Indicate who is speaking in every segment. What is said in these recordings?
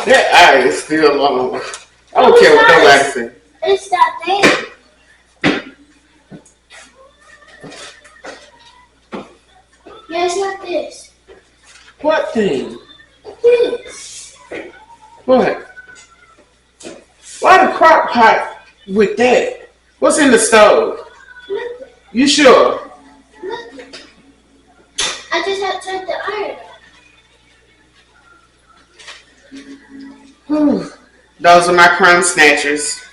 Speaker 1: That eye is still long. I don't care what nobody says.
Speaker 2: It's that thing. Yeah, it's not this.
Speaker 1: What thing?
Speaker 2: This.
Speaker 1: What? Why the crock pot with that? What's in the stove?
Speaker 2: Nothing.
Speaker 1: You sure?
Speaker 2: Nothing. I just had to turn the iron on.
Speaker 1: Whew. Those are my crumb snatchers.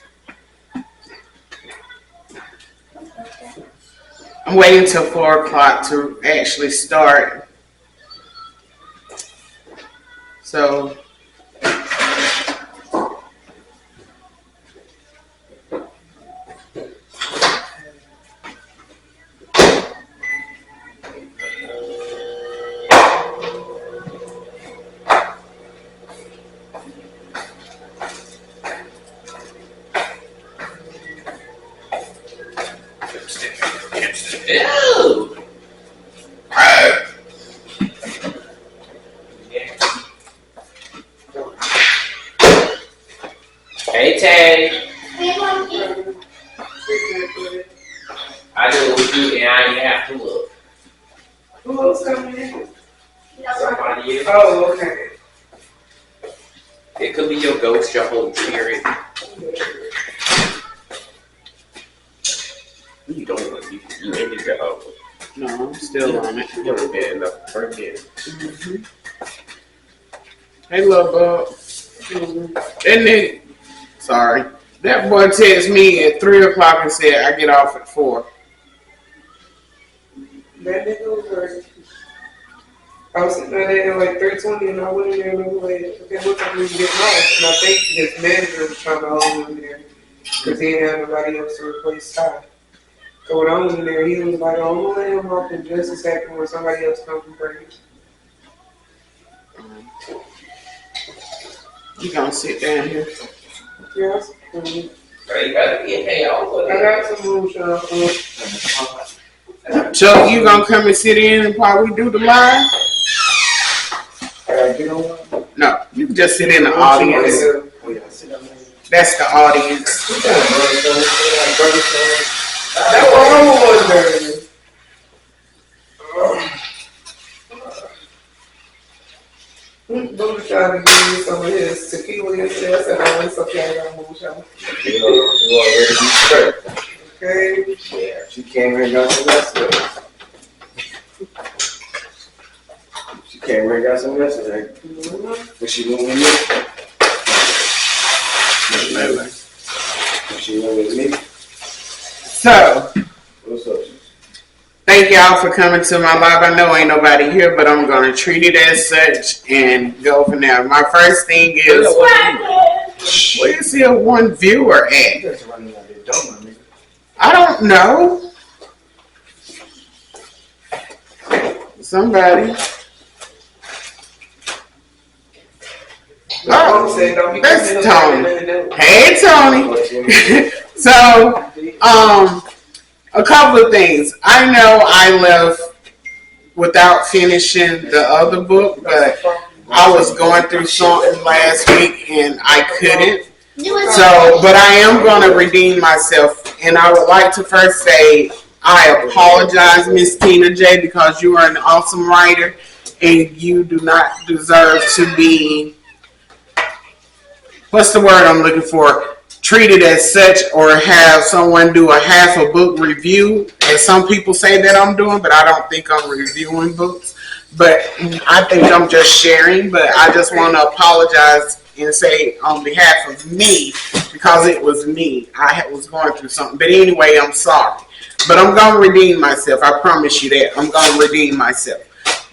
Speaker 1: I'm waiting till 4 o'clock to actually start. So
Speaker 3: Ew. Hey Tay,
Speaker 2: Hey, Monkey.
Speaker 3: I know what you and I ain't have to look.
Speaker 4: Who else coming in?
Speaker 3: Somebody else.
Speaker 4: Oh, okay.
Speaker 3: It could be your ghost, your Holy Spirit. What you doing? You ended your hope.
Speaker 1: no, I'm still on it.
Speaker 3: You never been enough for again.
Speaker 1: Hey, little bug. And then, sorry, that boy texted me at 3 o'clock and said I get off at 4.
Speaker 4: That nigga was crazy. I was sitting there at like 3:20 and I went in there and was like, okay, what time are you getting off? And I think his manager was trying to hold him in there because he didn't have nobody else to replace Ty. So when I was in there, he was like, oh, I'm gonna let him off in just a second when somebody else comes from break.
Speaker 1: You gonna sit down here?
Speaker 4: Yes.
Speaker 3: You gotta get paid off for
Speaker 4: I
Speaker 3: that.
Speaker 4: got some moonshine.
Speaker 1: So you gonna come and sit in while we do the live? No, you can just sit in the audience. That's the audience.
Speaker 4: That was dirty. Moonshine to give me some of his tequila yesterday. I said, oh, it's okay, I got moonshine.
Speaker 5: You already be straight.
Speaker 4: Okay.
Speaker 5: Yeah, she came here and got some yesterday. She came here and got some yesterday. What she doing with me? What she doing with me?
Speaker 1: So,
Speaker 5: What's up?
Speaker 1: thank y'all for coming to my live. I know ain't nobody here, but I'm gonna treat it as such and go from there. My first thing is, where's your one viewer at?
Speaker 5: You guys are running out there, don't nigga.
Speaker 1: I don't know. Somebody. Oh, that's Tony. Hey, Tony. So, a couple of things. I know I left without finishing the other book, but I was going through something last week and I couldn't. So, but I am going to redeem myself, and I would like to first say I apologize, Miss Tina J, because you are an awesome writer, and you do not deserve to be, what's the word I'm looking for, treated as such, or have someone do a half a book review, as some people say that I'm doing, but I don't think I'm reviewing books. But I think I'm just sharing, but I just want to apologize and say on behalf of me, because it was me. I was going through something. But anyway, I'm sorry. But I'm going to redeem myself. I promise you that. I'm going to redeem myself.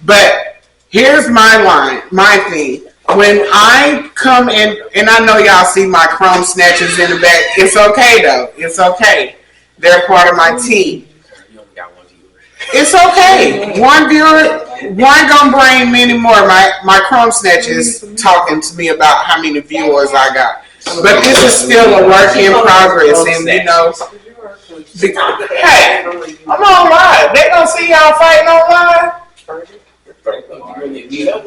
Speaker 1: But here's my line, my thing. When I come in, and I know y'all see my crumb snatchers in the back. It's okay, though. It's okay. They're part of my team.
Speaker 3: You only got one viewer.
Speaker 1: It's okay. One viewer, one gonna bring many more. My crumb snatchers talking to me about how many viewers I got. But this is still a work in progress, and you know. Hey, I'm on live. They gonna see y'all fighting on live.
Speaker 4: You want me to get a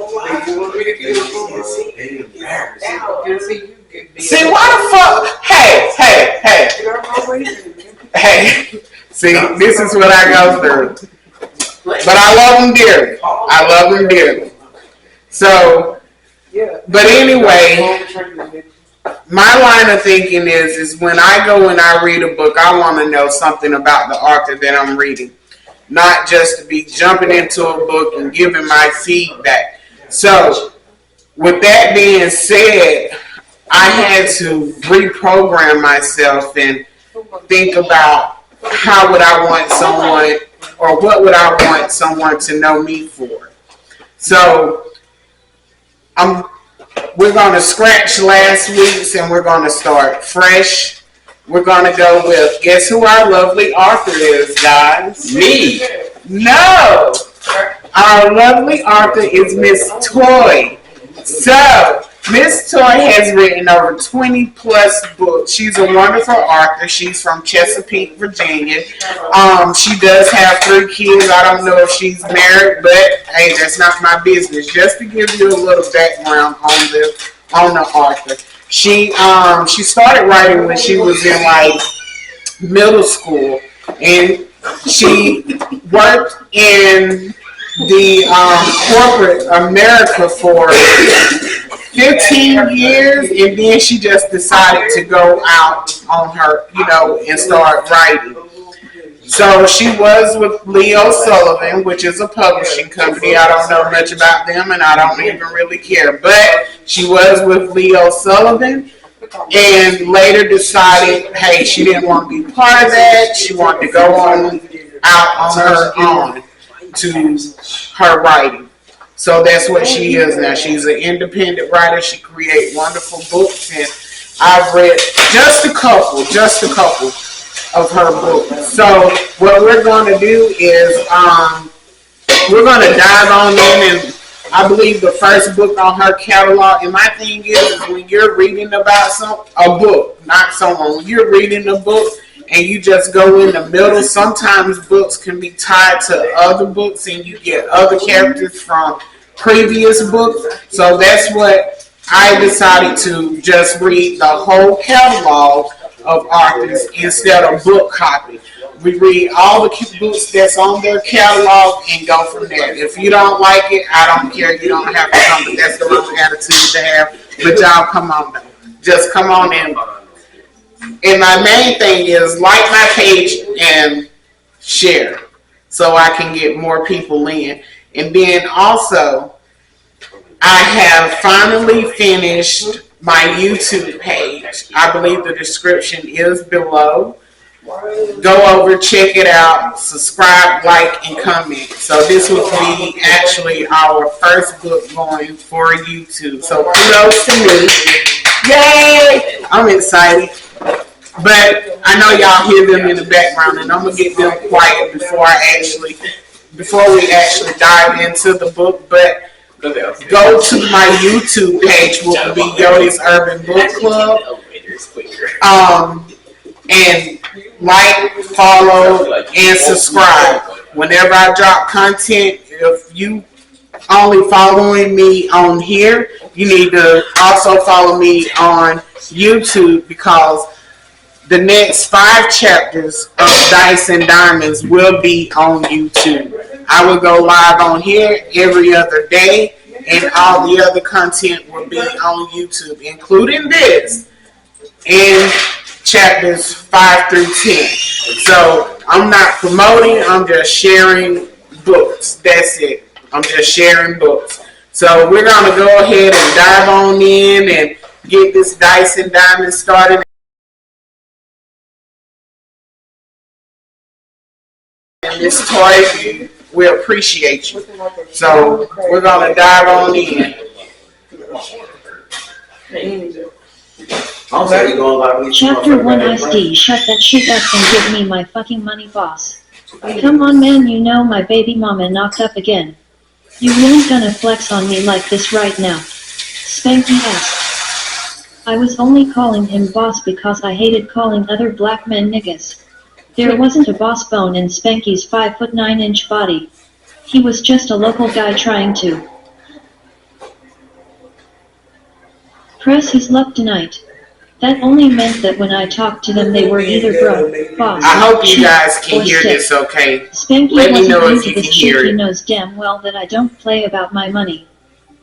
Speaker 4: phone? And see, you could be.
Speaker 1: See, why the fuck? Hey.
Speaker 4: Get out my way,
Speaker 1: Hey, see, this is what I go through. But I love them dearly. So,
Speaker 4: yeah.
Speaker 1: but anyway, my line of thinking is when I go and I read a book, I want to know something about the author that I'm reading. Not just to be jumping into a book and giving my feedback. So, with that being said, I had to reprogram myself and think about how would I want someone, or what would I want someone to know me for. So we're going to scratch last week's and we're going to start fresh. We're going to go with, guess who our lovely author is, guys?
Speaker 3: Me.
Speaker 1: No! Our lovely author is Miss Toy. So, Miss Toy has written over 20 plus books. She's a wonderful author. She's from Chesapeake, Virginia. She does have 3 kids. I don't know if she's married, but hey, that's not my business. Just to give you a little background on the author. She started writing when she was in like middle school, and she worked in the corporate America for 15 years, and then she just decided to go out on her, and start writing. So she was with Leo Sullivan, which is a publishing company. I don't know much about them, and I don't even really care. But she was with Leo Sullivan, and later decided, hey, she didn't want to be part of that. She wanted to go out on her own to her writing. So that's what she is now. She's an independent writer. She creates wonderful books, and I've read just a couple of her books. So what we're going to do is we're going to dive on in, and I believe the first book on her catalog, and my thing is when you're reading about a book, not someone, when you're reading a book and you just go in the middle, sometimes books can be tied to other books and you get other characters from previous books. So that's what I decided to just read the whole catalog of authors instead of book copy. We read all the books that's on their catalog and go from there. If you don't like it, I don't care. You don't have to come, but that's the wrong attitude to have. But y'all come on though. Just come on in. And my main thing is like my page and share so I can get more people in. And then also, I have finally finished my YouTube page. I believe the description is below. Go over, check it out, subscribe, like, and comment. So this will be actually our first book going for YouTube. So kudos to me. Yay! I'm excited. But I know y'all hear them in the background, and I'm going to get them quiet before we actually dive into the book. But go to my YouTube page, which will be Yodi's Urban Book Club. And like, follow, and subscribe. Whenever I drop content, if you only following me on here, you need to also follow me on YouTube, because the next 5 chapters of Dice and Diamonds will be on YouTube. I will go live on here every other day, and all the other content will be on YouTube, including this, and chapters 5 through 10. So I'm not promoting, I'm just sharing books. That's it. I'm just sharing books. So we're going to go ahead and dive on in and get this Dice and Diamonds started. And Miss Toy, we appreciate you. So we're going to dive on in.
Speaker 6: Chapter 1 SD, shut that shit up and give me my fucking money, boss. Come on, man, you know my baby mama knocked up again. You ain't gonna flex on me like this right now. Spanky asked. I was only calling him boss because I hated calling other black men niggas. There wasn't a boss bone in Spanky's 5'9" body. He was just a local guy trying to press his luck tonight. That only meant that when I talked to them they were either broke, boss,
Speaker 1: I hope you
Speaker 6: cheap,
Speaker 1: guys can
Speaker 6: or
Speaker 1: hear
Speaker 6: sick.
Speaker 1: this okay.
Speaker 6: Spanky
Speaker 1: Let me
Speaker 6: wasn't
Speaker 1: know if
Speaker 6: into
Speaker 1: you
Speaker 6: this
Speaker 1: can
Speaker 6: shit.
Speaker 1: hear
Speaker 6: He
Speaker 1: it.
Speaker 6: knows damn well that I don't play about my money.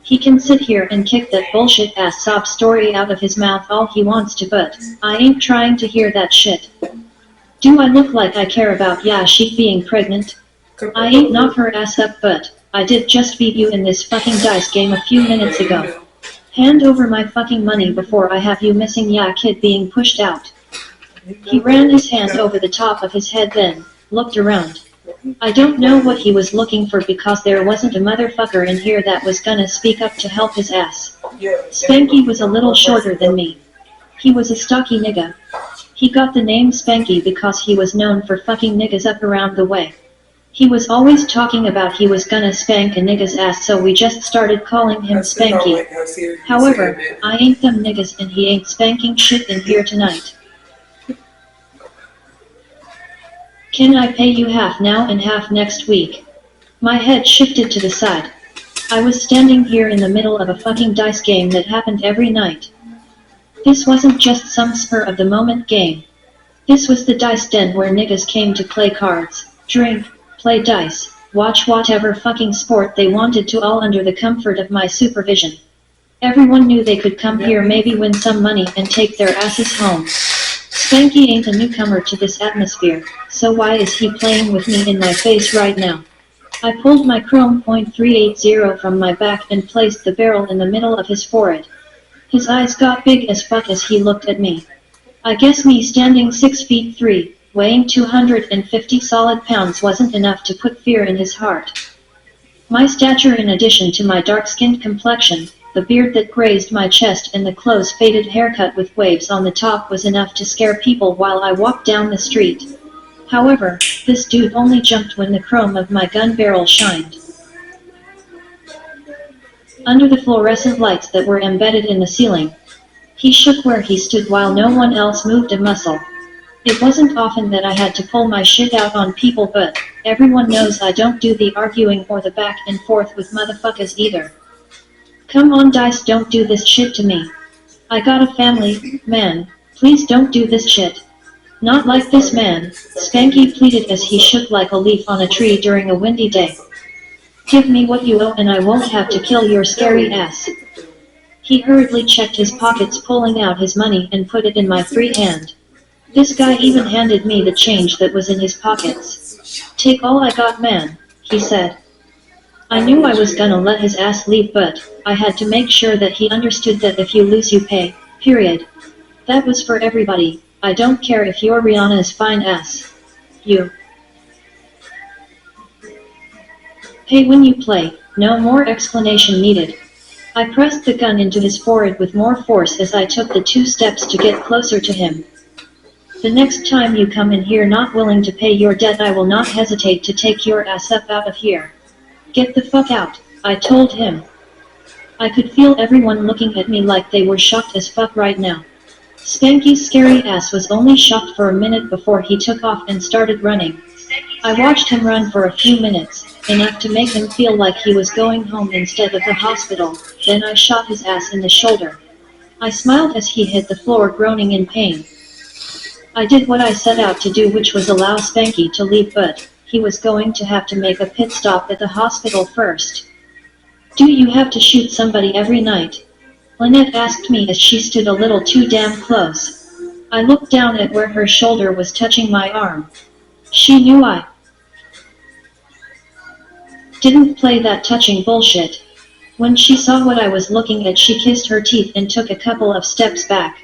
Speaker 6: He can sit here and kick that bullshit ass sob story out of his mouth all he wants to, but I ain't trying to hear that shit. Do I look like I care about she being pregnant? I ain't knock her ass up, but I did just beat you in this fucking dice game a few minutes ago. Hand over my fucking money before I have you missing kid being pushed out. He ran his hand over the top of his head, then looked around. I don't know what he was looking for because there wasn't a motherfucker in here that was gonna speak up to help his ass. Spanky was a little shorter than me. He was a stocky nigga. He got the name Spanky because he was known for fucking niggas up around the way. He was always talking about he was gonna spank a nigga's ass, so we just started calling him Spanky. However, I ain't them niggas and he ain't spanking shit in here tonight. Can I pay you half now and half next week? My head shifted to the side. I was standing here in the middle of a fucking dice game that happened every night. This wasn't just some spur-of-the-moment game. This was the dice den where niggas came to play cards, drink, play dice, watch whatever fucking sport they wanted to, all under the comfort of my supervision. Everyone knew they could come here, maybe win some money and take their asses home. Spanky ain't a newcomer to this atmosphere, so why is he playing with me in my face right now? I pulled my chrome .380 from my back and placed the barrel in the middle of his forehead. His eyes got big as fuck as he looked at me. I guess me standing 6'3", weighing 250 solid pounds wasn't enough to put fear in his heart. My stature, in addition to my dark-skinned complexion, the beard that grazed my chest and the close-faded haircut with waves on the top, was enough to scare people while I walked down the street. However, this dude only jumped when the chrome of my gun barrel shined. Under the fluorescent lights that were embedded in the ceiling, he shook where he stood while no one else moved a muscle. It wasn't often that I had to pull my shit out on people, but everyone knows I don't do the arguing or the back and forth with motherfuckers either. Come on dice, don't do this shit to me. I got a family, man, please don't do this shit. Not like this, man, Spanky pleaded as he shook like a leaf on a tree during a windy day. Give me what you owe and I won't have to kill your scary ass. He hurriedly checked his pockets, pulling out his money and put it in my free hand. This guy even handed me the change that was in his pockets. Take all I got, man, he said. I knew I was gonna let his ass leave, but I had to make sure that he understood that if you lose you pay, period. That was for everybody. I don't care if you're Rihanna's fine ass. You pay when you play, no more explanation needed. I pressed the gun into his forehead with more force as I took the 2 steps to get closer to him. The next time you come in here not willing to pay your debt, I will not hesitate to take your ass up out of here. Get the fuck out, I told him. I could feel everyone looking at me like they were shocked as fuck right now. Spanky's scary ass was only shocked for a minute before he took off and started running. I watched him run for a few minutes, enough to make him feel like he was going home instead of the hospital, then I shot his ass in the shoulder. I smiled as he hit the floor, groaning in pain. I did what I set out to do, which was allow Spanky to leave, but he was going to have to make a pit stop at the hospital first. Do you have to shoot somebody every night? Lynette asked me as she stood a little too damn close. I looked down at where her shoulder was touching my arm. She knew I didn't play that touching bullshit. When she saw what I was looking at, she kissed her teeth and took a couple of steps back.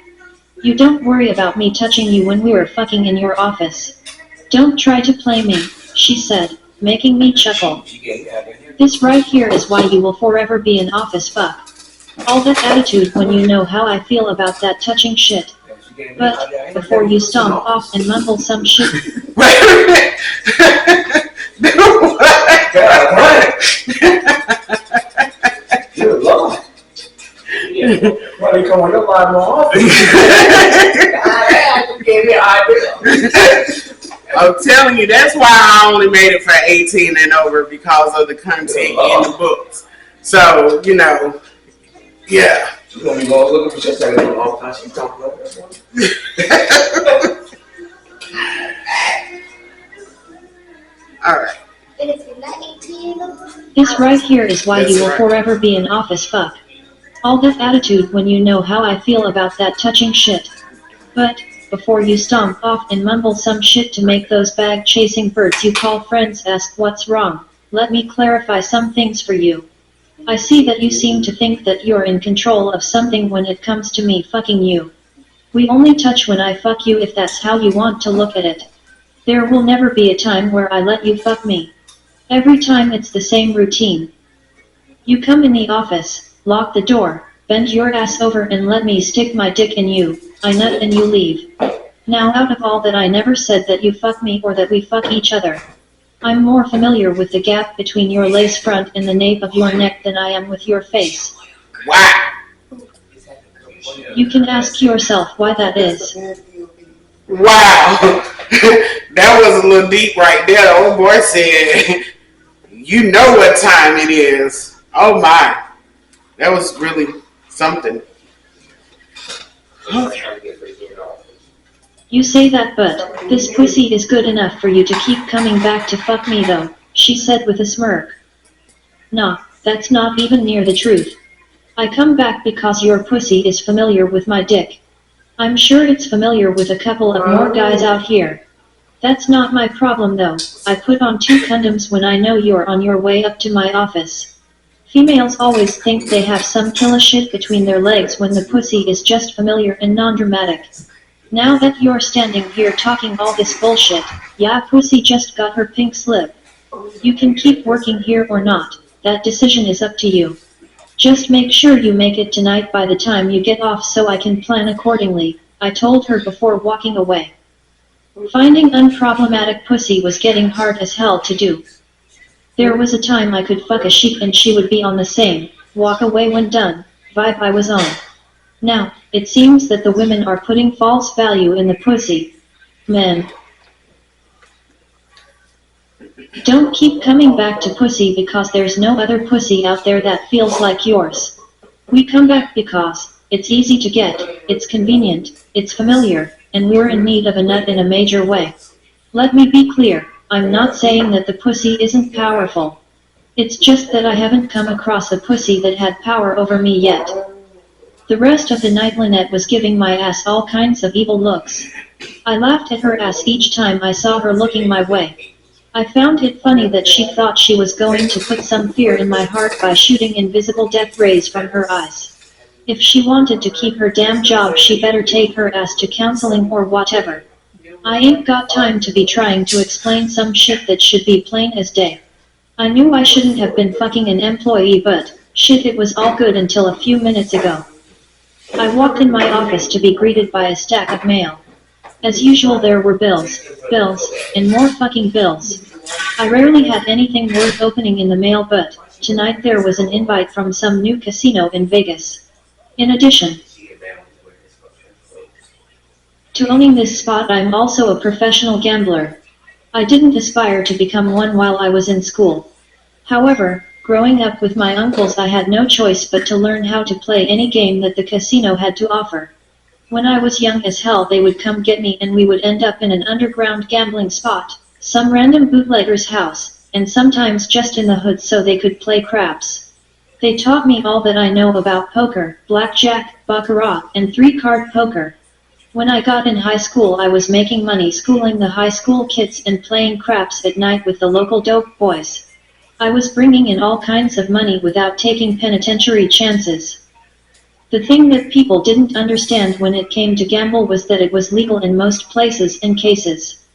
Speaker 6: You don't worry about me touching you when we were fucking in your office. Don't try to play me, she said, making me chuckle. This right here is why you will forever be an office fuck. All that attitude when you know how I feel about that touching shit. But, before you stomp off and mumble some shit.
Speaker 1: Wait a minute.
Speaker 5: Good Lord. Why they come on your live more often? You gave me an idea.
Speaker 1: I'm telling you, that's why I only made it for 18 and over because of the content in the books. So, you know, yeah.
Speaker 5: You gonna be going looking for your second all the time. She talking about that.
Speaker 1: All right.
Speaker 2: It is 19.
Speaker 6: This right here is why
Speaker 1: That's
Speaker 6: you will
Speaker 1: right.
Speaker 6: forever be an office fuck. All that attitude when you know how I feel about that touching shit. But, before you stomp off and mumble some shit to make those bag-chasing birds you call friends ask what's wrong, let me clarify some things for you. I see that you seem to think that you're in control of something when it comes to me fucking you. We only touch when I fuck you if that's how you want to look at it. There will never be a time where I let you fuck me. Every time it's the same routine. You come in the office, lock the door, bend your ass over and let me stick my dick in you, I nut and you leave. Now out of all that I never said that you fuck me or that we fuck each other. I'm more familiar with the gap between your lace front and the nape of your neck than I am with your face.
Speaker 1: Wow.
Speaker 6: You can ask yourself why that is.
Speaker 1: Wow. That was a little deep right there. The old boy said, you know what time it is. Oh my. That was really something. Okay.
Speaker 6: You say that, but this pussy is good enough for you to keep coming back to fuck me though, she said with a smirk. Nah, that's not even near the truth. I come back because your pussy is familiar with my dick. I'm sure it's familiar with a couple of more guys out here. That's not my problem though. I put on 2 condoms when I know you're on your way up to my office. Females always think they have some killer shit between their legs when the pussy is just familiar and non-dramatic. Now that you're standing here talking all this bullshit, yeah, pussy just got her pink slip. You can keep working here or not, that decision is up to you. Just make sure you make it tonight by the time you get off so I can plan accordingly, I told her before walking away. Finding unproblematic pussy was getting hard as hell to do. There was a time I could fuck a sheep and she would be on the same, walk away when done, vibe I was on. Now, it seems that the women are putting false value in the pussy. Men. Don't keep coming back to pussy because there's no other pussy out there that feels like yours. We come back because it's easy to get, it's convenient, it's familiar, and we're in need of a nut in a major way. Let me be clear, I'm not saying that the pussy isn't powerful. It's just that I haven't come across a pussy that had power over me yet. The rest of the night Lynette was giving my ass all kinds of evil looks. I laughed at her ass each time I saw her looking my way. I found it funny that she thought she was going to put some fear in my heart by shooting invisible death rays from her eyes. If she wanted to keep her damn job she better take her ass to counseling or whatever. I ain't got time to be trying to explain some shit that should be plain as day. I knew I shouldn't have been fucking an employee but, shit, it was all good until a few minutes ago. I walked in my office to be greeted by a stack of mail. As usual there were bills, and more fucking bills. I rarely had anything worth opening in the mail but, tonight there was an invite from some new casino in Vegas. In addition to owning this spot I'm also a professional gambler. I didn't aspire to become one while I was in school. However, growing up with my uncles I had no choice but to learn how to play any game that the casino had to offer. When I was young as hell they would come get me and we would end up in an underground gambling spot, some random bootlegger's house, and sometimes just in the hood so they could play craps. They taught me all that I know about poker, blackjack, baccarat, and 3-card poker. When I got in high school I was making money schooling the high school kids and playing craps at night with the local dope boys. I was bringing in all kinds of money without taking penitentiary chances. The thing that people didn't understand when it came to gamble was that it was legal in most places and cases.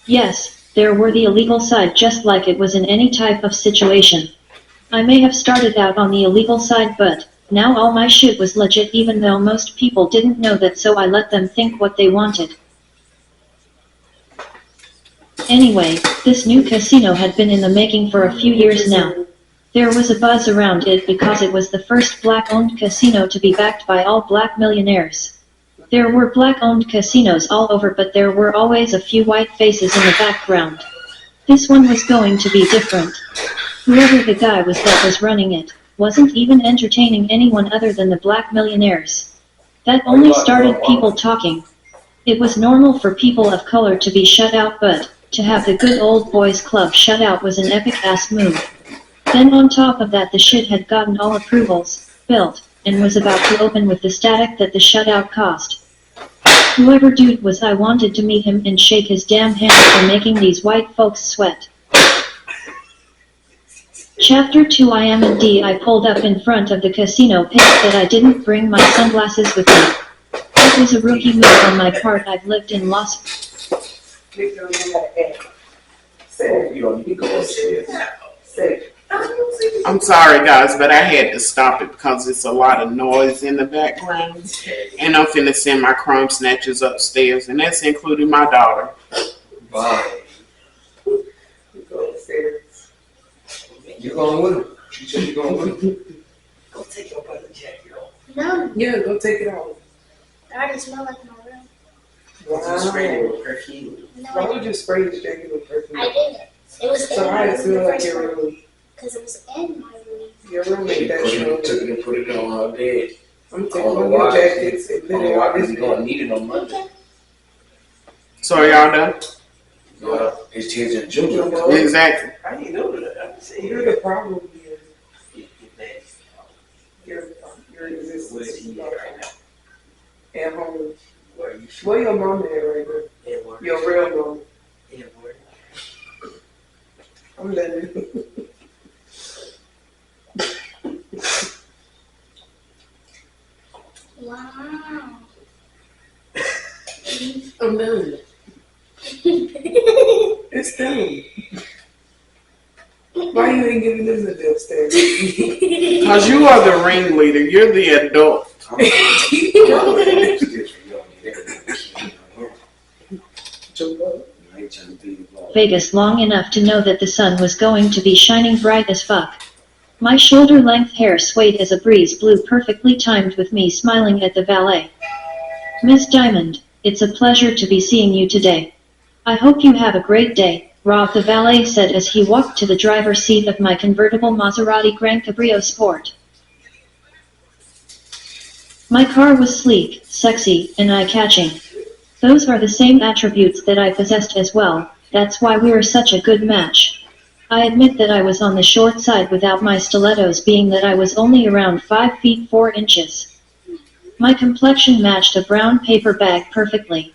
Speaker 6: Yes, there were the illegal side just like it was in any type of situation. I may have started out on the illegal side but, now all my shit was legit even though most people didn't know that so I let them think what they wanted. Anyway, this new casino had been in the making for a few years now. There was a buzz around it because it was the first black-owned casino to be backed by all black millionaires. There were black-owned casinos all over, but there were always a few white faces in the background. This one was going to be different. Whoever the guy was that was running it, wasn't even entertaining anyone other than the black millionaires. That only started people talking. It was normal for people of color to be shut out, but to have the good old boys club shut out was an epic-ass move. Then on top of that, the shit had gotten all approvals, built, and was about to open with the static that the shutout caused. Whoever dude was, I wanted to meet him and shake his damn hand for making these white folks sweat. Chapter 2. I am indeed. I pulled up in front of the casino, pissed that I didn't bring my sunglasses with me. It was a rookie move on my part. I've lived in Las
Speaker 4: Nick don't know how to act. Say,
Speaker 5: You don't need to go upstairs.
Speaker 4: say.
Speaker 1: I'm sorry guys, but I had to stop it because it's a lot of noise in the background. And I'm finna send my crumb snatchers upstairs, and that's including my daughter.
Speaker 5: Bye.
Speaker 4: You go upstairs.
Speaker 5: You going with him? You said you going with him?
Speaker 3: Go take your brother jacket off.
Speaker 2: No,
Speaker 4: Yeah, go take it off.
Speaker 2: I already smell like my room.
Speaker 3: Just spray
Speaker 4: Wow.
Speaker 3: it with perfume.
Speaker 2: No,
Speaker 4: Why
Speaker 2: I
Speaker 4: would you spray the jacket with perfume?
Speaker 2: didn't. It was
Speaker 4: So
Speaker 2: in
Speaker 4: I
Speaker 2: my
Speaker 4: had
Speaker 2: room
Speaker 4: to smell like
Speaker 2: first
Speaker 4: your
Speaker 2: time.
Speaker 4: room.
Speaker 2: Because it was in my room.
Speaker 4: Your roommate
Speaker 5: She
Speaker 4: that
Speaker 5: took
Speaker 4: smelled.
Speaker 5: it and put it on her bed.
Speaker 4: I'm taking
Speaker 5: Oh,
Speaker 4: one of
Speaker 5: why?
Speaker 4: your jackets and
Speaker 5: I
Speaker 4: put
Speaker 5: don't
Speaker 4: it
Speaker 5: know why,
Speaker 4: on
Speaker 5: because
Speaker 4: this
Speaker 5: you're going to
Speaker 4: bed.
Speaker 5: need it on Monday.
Speaker 2: Okay.
Speaker 1: So are y'all done?
Speaker 5: Well, it's Tears and Junior.
Speaker 1: Exactly.
Speaker 3: I didn't know that. I'm saying.
Speaker 4: You're the problem here.
Speaker 3: Get that.
Speaker 4: Your
Speaker 3: Where is
Speaker 4: existence
Speaker 3: he at right now?
Speaker 4: at home.
Speaker 3: Where you
Speaker 4: Where your mama at right now?
Speaker 3: at work?
Speaker 4: Your real mama.
Speaker 3: At work.
Speaker 4: I'm done.
Speaker 2: Wow.
Speaker 4: I'm done. It's done. Why you ain't giving them the bill stairs?
Speaker 1: Because you are the ringleader. You're the adult.
Speaker 6: Vegas long enough to know that the sun was going to be shining bright as fuck. My shoulder-length hair swayed as a breeze blew, perfectly timed with me smiling at the valet. Miss Diamond, it's a pleasure to be seeing you today. I hope you have a great day, Rob, the valet said as he walked to the driver's seat of my convertible Maserati Gran Cabrio Sport. My car was sleek, sexy, and eye-catching. Those are the same attributes that I possessed as well. That's why we were such a good match. I admit that I was on the short side without my stilettos, being that I was only around 5 feet 4 inches. My complexion matched a brown paper bag perfectly.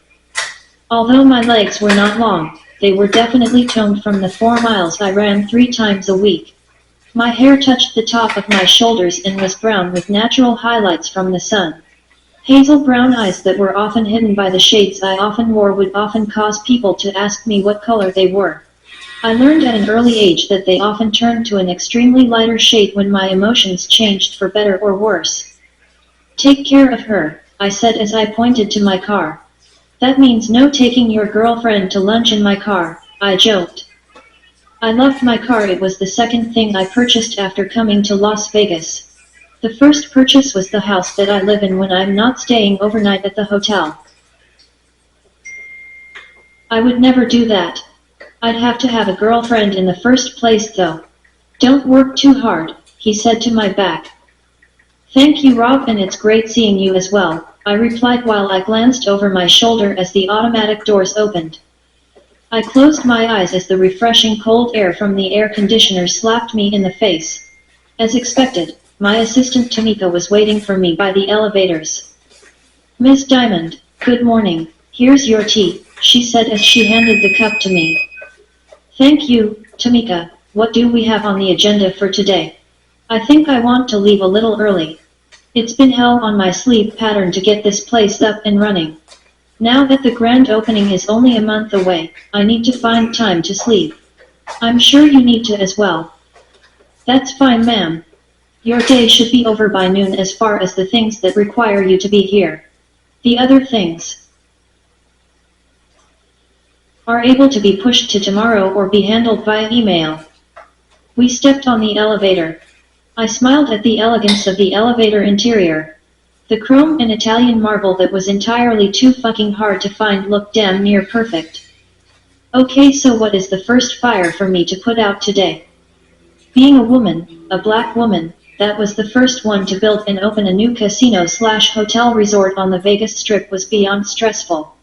Speaker 6: Although my legs were not long, they were definitely toned from the 4 miles I ran 3 times a week. My hair touched the top of my shoulders and was brown with natural highlights from the sun. Hazel brown eyes that were often hidden by the shades I often wore would often cause people to ask me what color they were. I learned at an early age that they often turned to an extremely lighter shade when my emotions changed for better or worse. Take care of her, I said as I pointed to my car. That means no taking your girlfriend to lunch in my car, I joked. I loved my car. It was the second thing I purchased after coming to Las Vegas. The first purchase was the house that I live in when I'm not staying overnight at the hotel. I would never do that. I'd have to have a girlfriend in the first place though. Don't work too hard, he said to my back. Thank you, Rob, and it's great seeing you as well, I replied while I glanced over my shoulder as the automatic doors opened. I closed my eyes as the refreshing cold air from the air conditioner slapped me in the face. As expected, my assistant Tamika was waiting for me by the elevators. Miss Diamond, good morning, here's your tea, she said as she handed the cup to me. Thank you, Tamika. What do we have on the agenda for today? I think I want to leave a little early. It's been hell on my sleep pattern to get this place up and running. Now that the grand opening is only a month away, I need to find time to sleep. I'm sure you need to as well. That's fine, ma'am. Your day should be over by noon as far as the things that require you to be here. The other things are able to be pushed to tomorrow or be handled via email. We stepped on the elevator. I smiled at the elegance of the elevator interior. The chrome and Italian marble that was entirely too fucking hard to find looked damn near perfect. Okay, so what is the first fire for me to put out today? Being a woman, a black woman, that was the first one to build and open a new casino/hotel resort on the Vegas Strip was beyond stressful.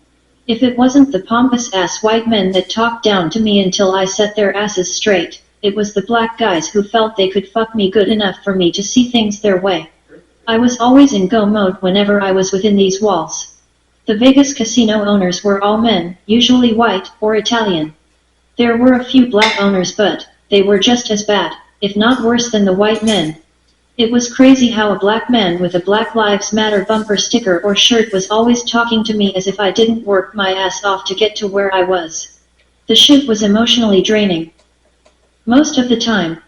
Speaker 6: If it wasn't the pompous-ass white men that talked down to me until I set their asses straight, it was the black guys who felt they could fuck me good enough for me to see things their way. I was always in go mode whenever I was within these walls. The Vegas casino owners were all men, usually white or Italian. There were a few black owners, but they were just as bad, if not worse than the white men. It was crazy how a black man with a Black Lives Matter bumper sticker or shirt was always talking to me as if I didn't work my ass off to get to where I was. The shit was emotionally draining. Most of the time.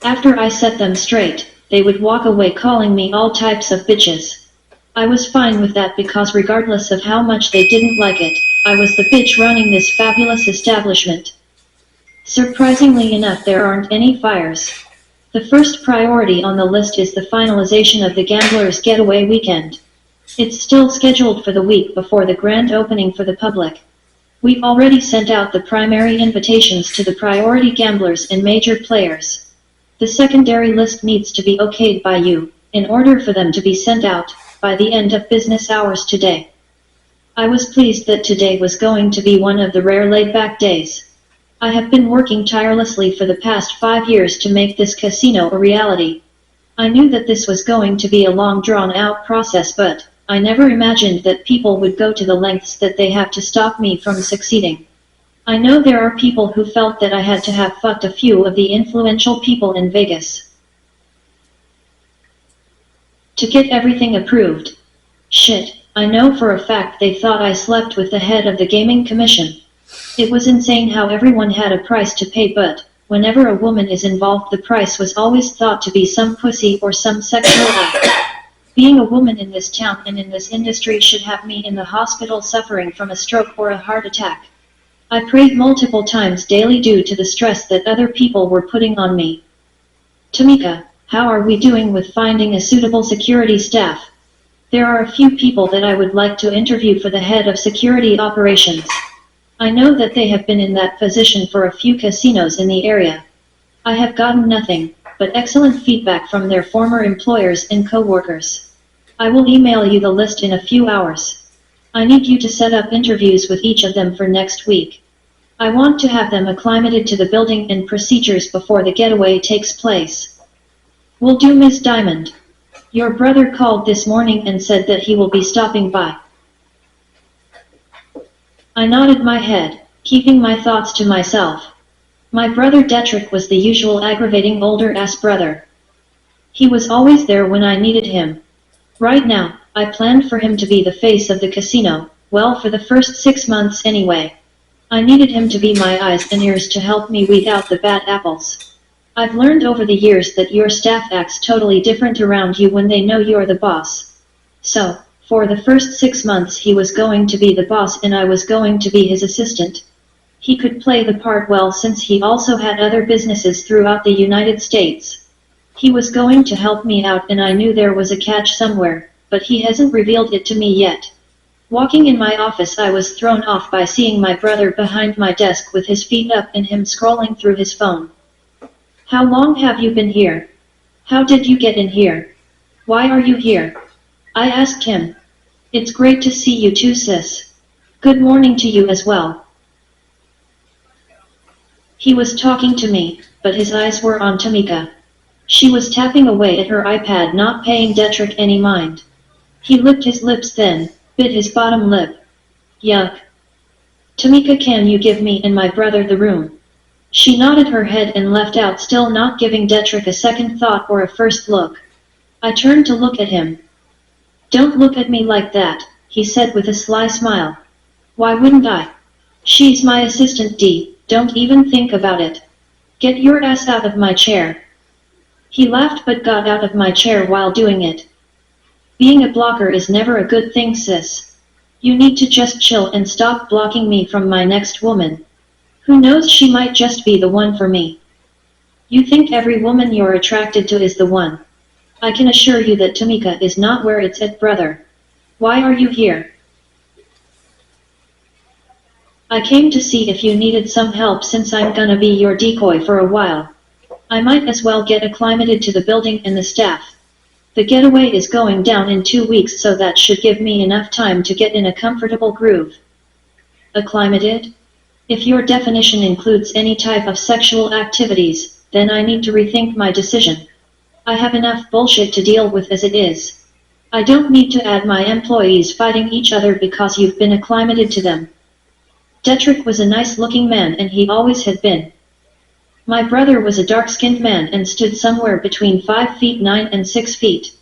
Speaker 6: After I set them straight, they would walk away calling me all types of bitches. I was fine with that because regardless of how much they didn't like it, I was the bitch running this fabulous establishment. Surprisingly enough, there aren't any fires. The first priority on the list is the finalization of the Gamblers Getaway weekend. It's still scheduled for the week before the grand opening for the public. We've already sent out the primary invitations to the priority gamblers and major players. The secondary list needs to be okayed by you, in order for them to be sent out, by the end of business hours today. I was pleased that today was going to be one of the rare laid-back days. I have been working tirelessly for the past 5 years to make this casino a reality. I knew that this was going to be a long drawn-out process, but I never imagined that people would go to the lengths that they have to stop me from succeeding. I know there are people who felt that I had to have fucked a few of the influential people in Vegas to get everything approved. Shit, I know for a fact they thought I slept with the head of the gaming commission. It was insane how everyone had a price to pay, but whenever a woman is involved, the price was always thought to be some pussy or some sexual act. Being a woman in this town and in this industry should have me in the hospital suffering from a stroke or a heart attack. I prayed multiple times daily due to the stress that other people were putting on me. Tamika, how are we doing with finding a suitable security staff? There are a few people that I would like to interview for the head of security operations. I know that they have been in that position for a few casinos in the area. I have gotten nothing but excellent feedback from their former employers and co-workers. I will email you the list in a few hours. I need you to set up interviews with each of them for next week. I want to have them acclimated to the building and procedures before the getaway takes place. Will do, Ms. Diamond. Your brother called this morning and said that he will be stopping by. I nodded my head, keeping my thoughts to myself. My brother Detrick was the usual aggravating older-ass brother. He was always there when I needed him. Right now, I planned for him to be the face of the casino, well, for the first 6 months anyway. I needed him to be my eyes and ears to help me weed out the bad apples. I've learned over the years that your staff acts totally different around you when they know you're the boss. So, for the first 6 months he was going to be the boss and I was going to be his assistant. He could play the part well since he also had other businesses throughout the United States. He was going to help me out and I knew there was a catch somewhere, but he hasn't revealed it to me yet. Walking in my office, I was thrown off by seeing my brother behind my desk with his feet up and him scrolling through his phone. How long have you been here? How did you get in here? Why are you here? I asked him. It's great to see you too, sis. Good morning to you as well. He was talking to me, but his eyes were on Tamika. She was tapping away at her iPad, not paying Detrick any mind. He licked his lips, then bit his bottom lip. Yuck. Tamika, can you give me and my brother the room? She nodded her head and left out, still not giving Detrick a second thought or a first look. I turned to look at him. Don't look at me like that, he said with a sly smile. Why wouldn't I? She's my assistant, Dee, don't even think about it. Get your ass out of my chair. He laughed but got out of my chair while doing it. Being a blocker is never a good thing, sis. You need to just chill and stop blocking me from my next woman. Who knows, she might just be the one for me. You think every woman you're attracted to is the one. I can assure you that Tamika is not where it's at, brother. Why are you here? I came to see if you needed some help since I'm gonna be your decoy for a while. I might as well get acclimated to the building and the staff. The getaway is going down in 2 weeks, so that should give me enough time to get in a comfortable groove. Acclimated? If your definition includes any type of sexual activities, then I need to rethink my decision. I have enough bullshit to deal with as it is. I don't need to add my employees fighting each other because you've been acclimated to them. Detrick was a nice-looking man, and he always had been. My brother was a dark-skinned man and stood somewhere between 5 feet 9 and 6 feet.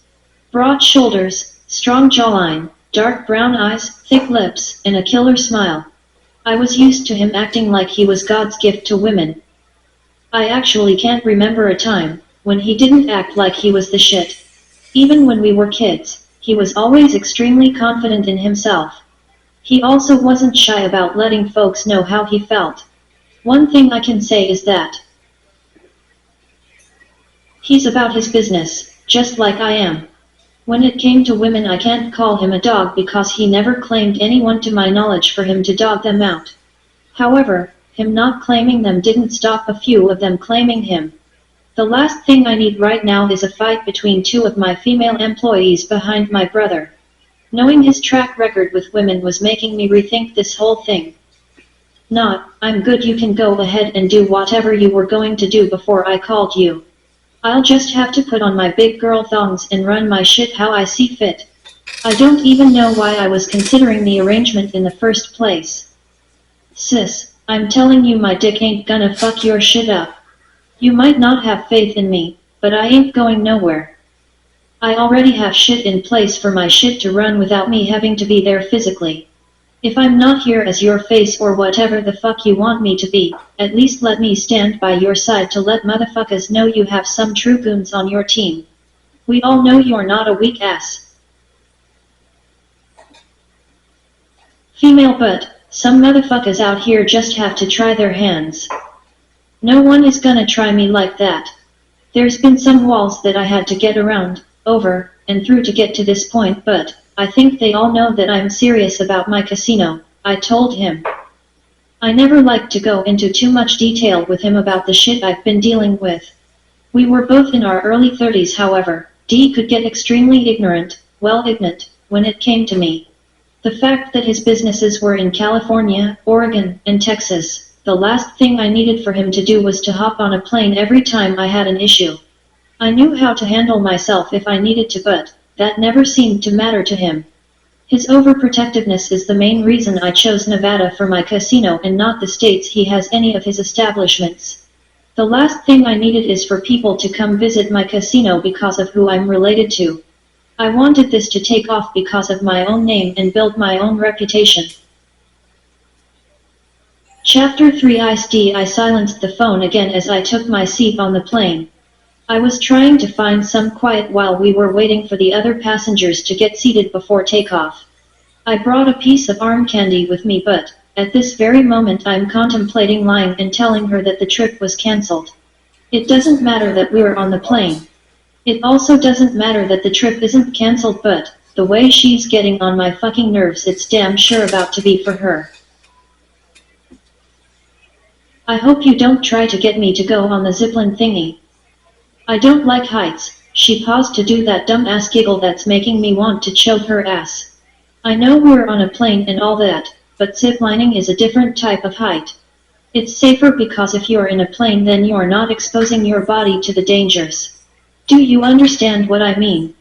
Speaker 6: Broad shoulders, strong jawline, dark brown eyes, thick lips, and a killer smile. I was used to him acting like he was God's gift to women. I actually can't remember a time when he didn't act like he was the shit. Even when we were kids, he was always extremely confident in himself. He also wasn't shy about letting folks know how he felt. One thing I can say is that he's about his business, just like I am. When it came to women, I can't call him a dog because he never claimed anyone to my knowledge for him to dog them out. However, him not claiming them didn't stop a few of them claiming him. The last thing I need right now is a fight between 2 of my female employees behind my brother. Knowing his track record with women was making me rethink this whole thing. Not, I'm good, you can go ahead and do whatever you were going to do before I called you. I'll just have to put on my big girl thongs and run my shit how I see fit. I don't even know why I was considering the arrangement in the first place. Sis, I'm telling you, my dick ain't gonna fuck your shit up. You might not have faith in me, but I ain't going nowhere. I already have shit in place for my shit to run without me having to be there physically. If I'm not here as your face or whatever the fuck you want me to be, at least let me stand by your side to let motherfuckers know you have some true goons on your team. We all know you're not a weak ass female, but some motherfuckers out here just have to try their hands. No one is gonna try me like that. There's been some walls that I had to get around, over, and through to get to this point, but I think they all know that I'm serious about my casino, I told him. I never liked to go into too much detail with him about the shit I've been dealing with. We were both in our early 30s, however. D could get extremely ignorant, when it came to me. The fact that his businesses were in California, Oregon, and Texas, the last thing I needed for him to do was to hop on a plane every time I had an issue. I knew how to handle myself if I needed to, but that never seemed to matter to him. His overprotectiveness is the main reason I chose Nevada for my casino and not the states he has any of his establishments. The last thing I needed is for people to come visit my casino because of who I'm related to. I wanted this to take off because of my own name and build my own reputation. Chapter 3 I silenced the phone again as I took my seat on the plane. I was trying to find some quiet while we were waiting for the other passengers to get seated before takeoff. I brought a piece of arm candy with me, but at this very moment I'm contemplating lying and telling her that the trip was cancelled. It doesn't matter that we're on the plane. It also doesn't matter that the trip isn't cancelled, but the way she's getting on my fucking nerves, it's damn sure about to be for her. I hope you don't try to get me to go on the zipline thingy. I don't like heights. She paused to do that dumb-ass giggle that's making me want to choke her ass. I know we're on a plane and all that, but ziplining is a different type of height. It's safer because if you're in a plane then you're not exposing your body to the dangers. Do you understand what I mean?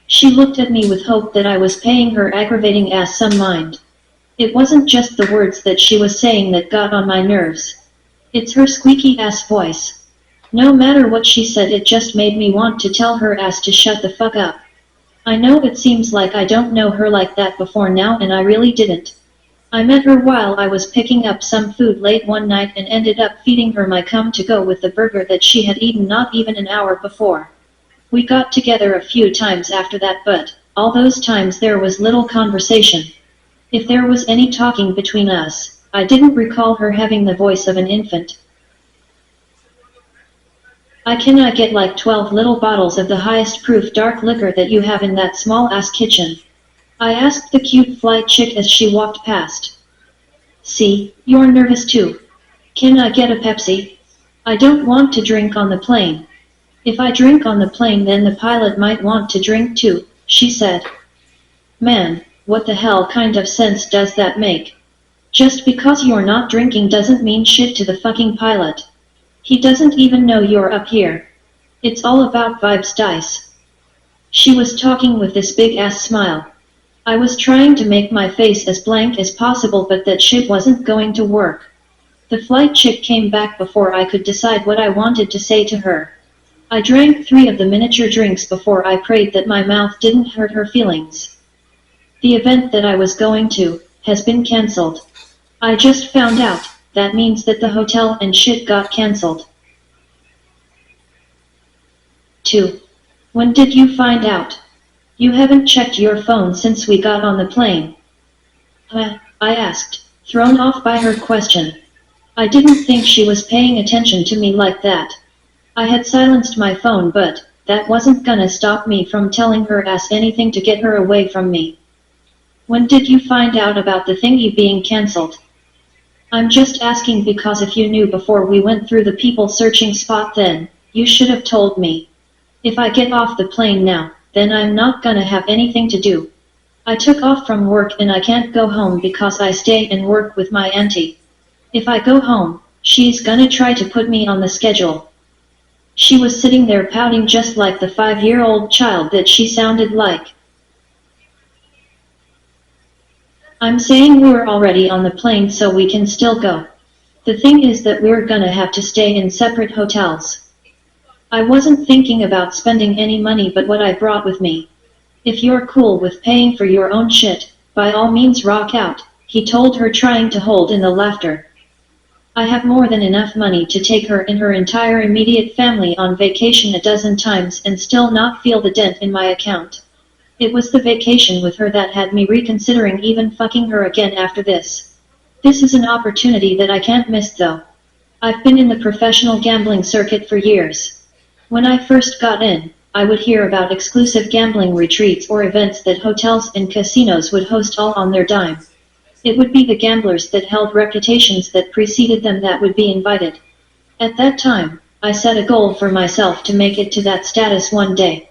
Speaker 6: She looked at me with hope that I was paying her aggravating ass some mind. It wasn't just the words that she was saying that got on my nerves. It's her squeaky ass voice. No matter what she said, it just made me want to tell her ass to shut the fuck up. I know it seems like I don't know her like that before now, and I really didn't. I met her while I was picking up some food late one night and ended up feeding her my cum to go with the burger that she had eaten not even an hour before. We got together a few times after that, but all those times there was little conversation. If there was any talking between us, I didn't recall her having the voice of an infant. I cannot get like 12 little bottles of the highest proof dark liquor that you have in that small ass kitchen? I asked the cute flight chick as she walked past. See, you're nervous too. Can I get a Pepsi? I don't want to drink on the plane. If I drink on the plane then the pilot might want to drink too, she said. Man, what the hell kind of sense does that make? Just because you're not drinking doesn't mean shit to the fucking pilot. He doesn't even know you're up here. It's all about vibes, Dice. She was talking with this big ass smile. I was trying to make my face as blank as possible, but that shit wasn't going to work. The flight chick came back before I could decide what I wanted to say to her. I drank 3 of the miniature drinks before I prayed that my mouth didn't hurt her feelings. The event that I was going to has been cancelled. I just found out. That means that the hotel and shit got cancelled. 2. When did you find out? You haven't checked your phone since we got on the plane. I asked, thrown off by her question. I didn't think she was paying attention to me like that. I had silenced my phone, but that wasn't gonna stop me from telling her ass anything to get her away from me. When did you find out about the thingy being cancelled? I'm just asking because if you knew before we went through the people searching spot then, you should have told me. If I get off the plane now, then I'm not gonna have anything to do. I took off from work and I can't go home because I stay and work with my auntie. If I go home, she's gonna try to put me on the schedule. She was sitting there pouting just like the 5-year-old child that she sounded like. I'm saying we're already on the plane so we can still go. The thing is that we're gonna have to stay in separate hotels. I wasn't thinking about spending any money but what I brought with me. If you're cool with paying for your own shit, by all means rock out, he told her, trying to hold in the laughter. I have more than enough money to take her and her entire immediate family on vacation a dozen times and still not feel the dent in my account. It was the vacation with her that had me reconsidering even fucking her again after this. This is an opportunity that I can't miss though. I've been in the professional gambling circuit for years. When I first got in, I would hear about exclusive gambling retreats or events that hotels and casinos would host all on their dime. It would be the gamblers that held reputations that preceded them that would be invited. At that time, I set a goal for myself to make it to that status one day.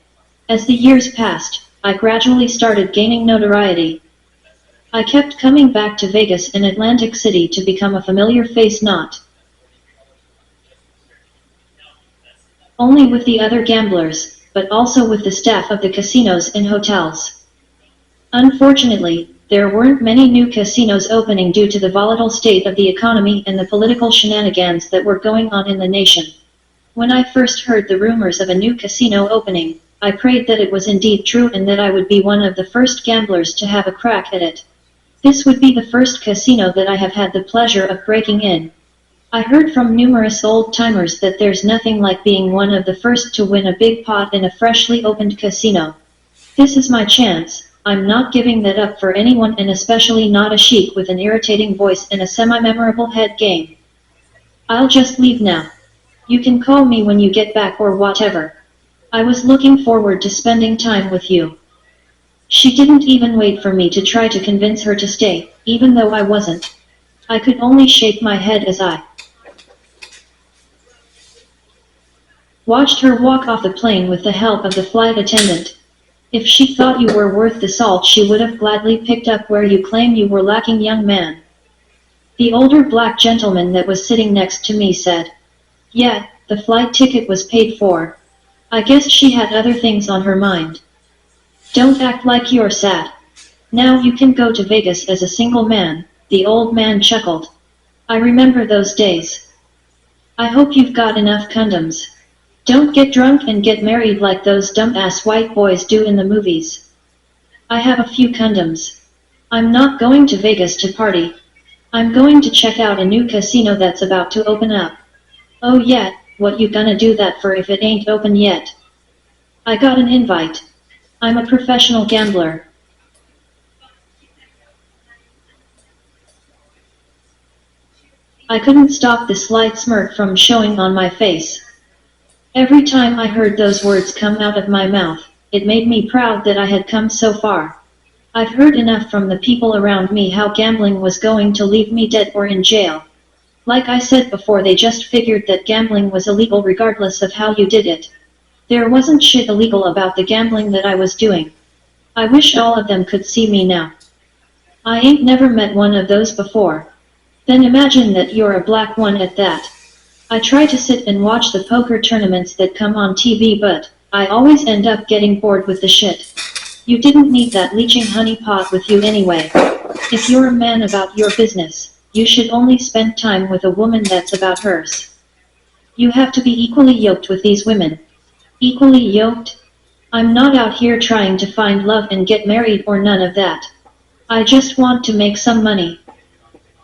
Speaker 6: As the years passed, I gradually started gaining notoriety. I kept coming back to Vegas and Atlantic City to become a familiar face, not only with the other gamblers, but also with the staff of the casinos and hotels. Unfortunately, there weren't many new casinos opening due to the volatile state of the economy and the political shenanigans that were going on in the nation. When I first heard the rumors of a new casino opening, I prayed that it was indeed true and that I would be one of the first gamblers to have a crack at it. This would be the first casino that I have had the pleasure of breaking in. I heard from numerous old-timers that there's nothing like being one of the first to win a big pot in a freshly opened casino. This is my chance. I'm not giving that up for anyone, and especially not a sheik with an irritating voice and a semi-memorable head game. I'll just leave now. You can call me when you get back or whatever. I was looking forward to spending time with you. She didn't even wait for me to try to convince her to stay, even though I wasn't. I could only shake my head as I watched her walk off the plane with the help of the flight attendant. If she thought you were worth the salt, she would have gladly picked up where you claim you were lacking, young man. The older black gentleman that was sitting next to me said, "Yeah, the flight ticket was paid for. I guess she had other things on her mind." "Don't act like you're sad. Now you can go to Vegas as a single man," the old man chuckled. "I remember those days. I hope you've got enough condoms. Don't get drunk and get married like those dumbass white boys do in the movies." "I have a few condoms. I'm not going to Vegas to party. I'm going to check out a new casino that's about to open up." "Oh yeah, what you gonna do that for if it ain't open yet?" "I got an invite. I'm a professional gambler." I couldn't stop the slight smirk from showing on my face. Every time I heard those words come out of my mouth, it made me proud that I had come so far. I've heard enough from the people around me how gambling was going to leave me dead or in jail. Like I said before, they just figured that gambling was illegal regardless of how you did it. There wasn't shit illegal about the gambling that I was doing. I wish all of them could see me now. I ain't never met one of those before. Then imagine that you're a black one at that. I try to sit and watch the poker tournaments that come on TV, but I always end up getting bored with the shit. You didn't need that leeching honeypot with you anyway. If you're a man about your business, you should only spend time with a woman that's about hers. You have to be equally yoked with these women. Equally yoked? I'm not out here trying to find love and get married or none of that. I just want to make some money.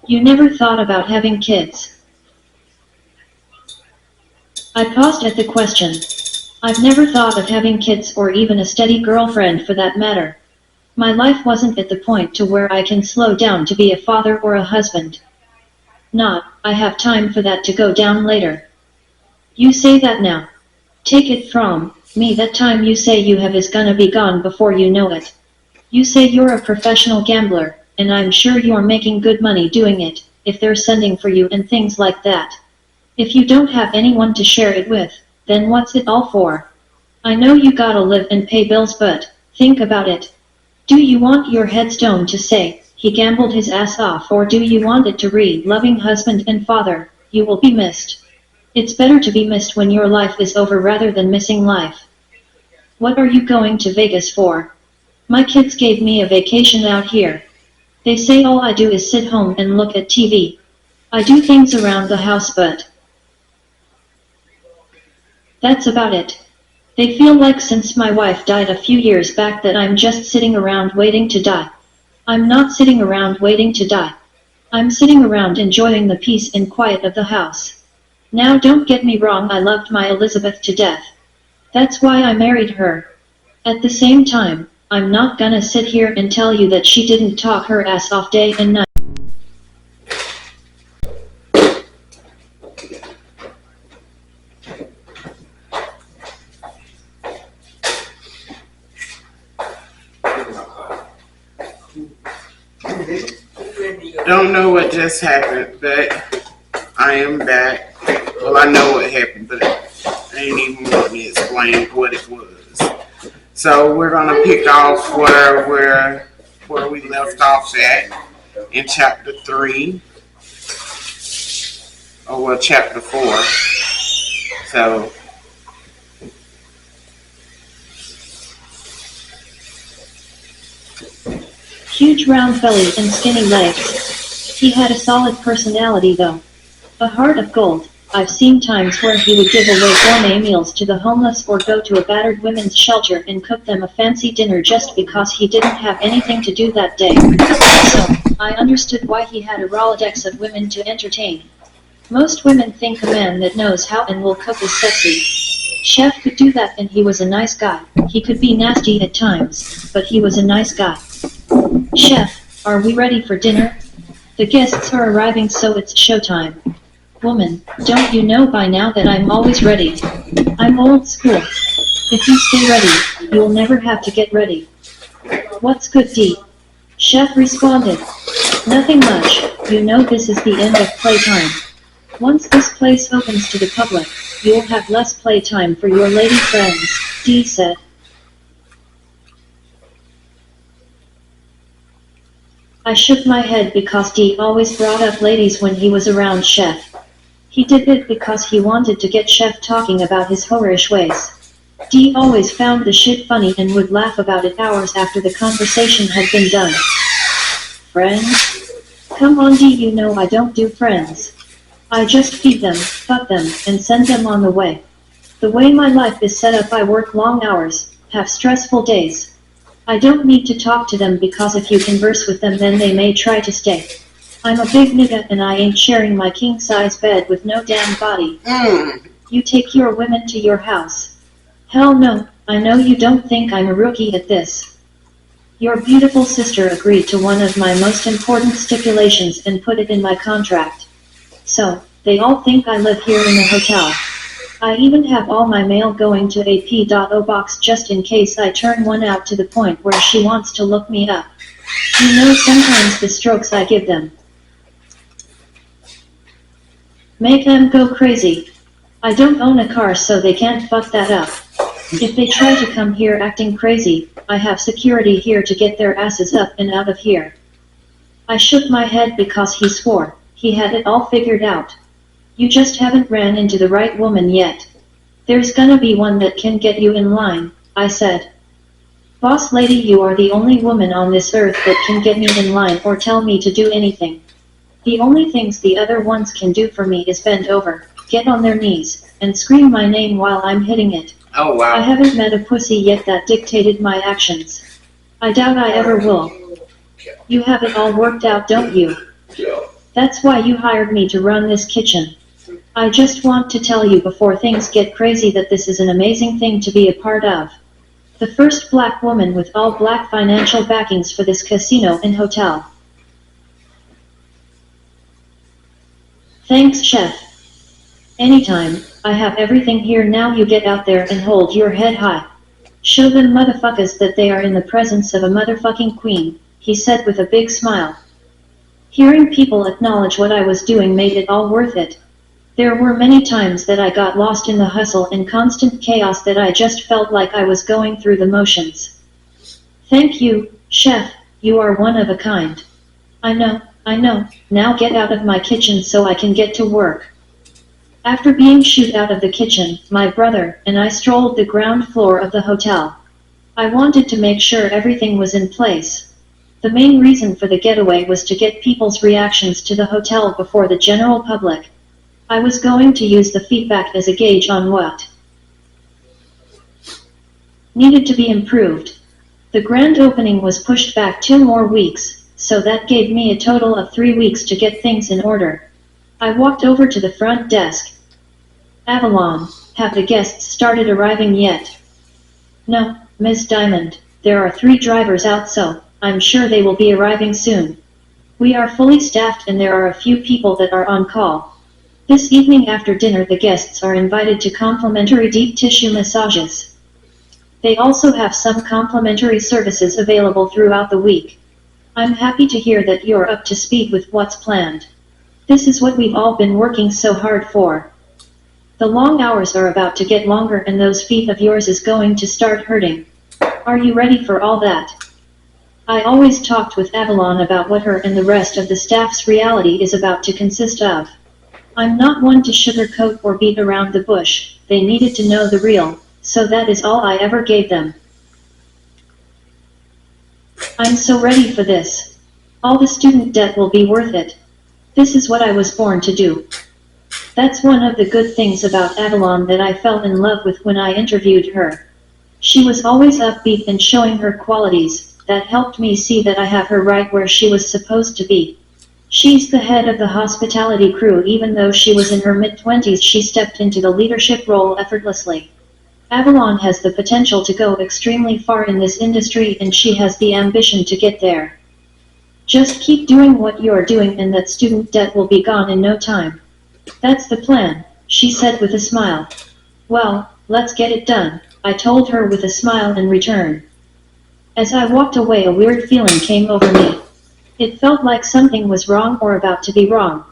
Speaker 6: You never thought about having kids? I paused at the question. I've never thought of having kids or even a steady girlfriend for that matter. My life wasn't at the point to where I can slow down to be a father or a husband. Not, I have time for that to go down later. You say that now. Take it from me, that time you say you have is gonna be gone before you know it. You say you're a professional gambler, and I'm sure you're making good money doing it, if they're sending for you and things like that. If you don't have anyone to share it with, then what's it all for? I know you gotta live and pay bills, but think about it. Do you want your headstone to say, he gambled his ass off, or do you want it to read, loving husband and father, you will be missed? It's better to be missed when your life is over rather than missing life. What are you going to Vegas for? My kids gave me a vacation out here. They say all I do is sit home and look at TV. I do things around the house, but that's about it. They feel like since my wife died a few years back that I'm just sitting around waiting to die. I'm not sitting around waiting to die. I'm sitting around enjoying the peace and quiet of the house. Now don't get me wrong, I loved my Elizabeth to death. That's why I married her. At the same time, I'm not gonna sit here and tell you that she didn't talk her ass off day and night.
Speaker 1: Don't know what just happened, but I am back. Well, I know what happened, but I ain't even want me to explain what it was. So we're gonna pick off where we left off at in chapter 3, or well, chapter 4. So
Speaker 6: Huge round belly and skinny legs. He had a solid personality though. A heart of gold. I've seen times where he would give away gourmet meals to the homeless or go to a battered women's shelter and cook them a fancy dinner just because he didn't have anything to do that day. So, I understood why he had a Rolodex of women to entertain. Most women think a man that knows how and will cook is sexy. Chef could do that, and he was a nice guy. He could be nasty at times, but he was a nice guy. Chef, are we ready for dinner? The guests are arriving, so it's showtime. Woman, don't you know by now that I'm always ready? I'm old school. If you stay ready, you'll never have to get ready. What's good, D? Chef responded. Nothing much, you know this is the end of playtime. Once this place opens to the public, you'll have less playtime for your lady friends, D said. I shook my head because D always brought up ladies when he was around Chef. He did it because he wanted to get Chef talking about his whorish ways. D always found the shit funny and would laugh about it hours after the conversation had been done. Friends? Come on, D, you know I don't do friends. I just feed them, fuck them, and send them on the way. The way my life is set up, I work long hours, have stressful days. I don't need to talk to them because if you converse with them then they may try to stay. I'm a big nigga and I ain't sharing my king-size bed with no damn body. You take your women to your house. Hell no, I know you don't think I'm a rookie at this. Your beautiful sister agreed to one of my most important stipulations and put it in my contract. So, they all think I live here in the hotel. I even have all my mail going to AP.O box just in case I turn one out to the point where she wants to look me up. You know, sometimes the strokes I give them make them go crazy. I don't own a car, so they can't fuck that up. If they try to come here acting crazy, I have security here to get their asses up and out of here. I shook my head because he swore he had it all figured out. You just haven't ran into the right woman yet. There's gonna be one that can get you in line, I said. Boss lady, you are the only woman on this earth that can get me in line or tell me to do anything. The only things the other ones can do for me is bend over, get on their knees, and scream my name while I'm hitting it.
Speaker 1: Oh, wow.
Speaker 6: I haven't met a pussy yet that dictated my actions. I doubt I ever will. You have it all worked out, don't you? That's why you hired me to run this kitchen. I just want to tell you before things get crazy that this is an amazing thing to be a part of. The first black woman with all black financial backings for this casino and hotel. Thanks, chef. Anytime. I have everything here now. You get out there and hold your head high. Show them motherfuckers that they are in the presence of a motherfucking queen, he said with a big smile. Hearing people acknowledge what I was doing made it all worth it. There were many times that I got lost in the hustle and constant chaos that I just felt like I was going through the motions. Thank you, chef, you are one of a kind. I know, now get out of my kitchen so I can get to work. After being shooed out of the kitchen, my brother and I strolled the ground floor of the hotel. I wanted to make sure everything was in place. The main reason for the getaway was to get people's reactions to the hotel before the general public. I was going to use the feedback as a gauge on what needed to be improved. The grand opening was pushed back 2 more weeks, so that gave me a total of 3 weeks to get things in order. I walked over to the front desk. Avalon, have the guests started arriving yet? No, Ms. Diamond, there are 3 drivers out, so I'm sure they will be arriving soon. We are fully staffed and there are a few people that are on call. This evening after dinner the guests are invited to complimentary deep tissue massages. They also have some complimentary services available throughout the week. I'm happy to hear that you're up to speed with what's planned. This is what we've all been working so hard for. The long hours are about to get longer and those feet of yours is going to start hurting. Are you ready for all that? I always talked with Avalon about what her and the rest of the staff's reality is about to consist of. I'm not one to sugarcoat or beat around the bush. They needed to know the real, so that is all I ever gave them. I'm so ready for this. All the student debt will be worth it. This is what I was born to do. That's one of the good things about Avalon that I fell in love with when I interviewed her. She was always upbeat and showing her qualities. That helped me see that I have her right where she was supposed to be. She's the head of the hospitality crew. Even though she was in her mid-20s, she stepped into the leadership role effortlessly. Avalon has the potential to go extremely far in this industry and she has the ambition to get there. Just keep doing what you're doing and that student debt will be gone in no time. That's the plan, she said with a smile. Well, let's get it done, I told her with a smile in return. As I walked away, a weird feeling came over me. It felt like something was wrong or about to be wrong.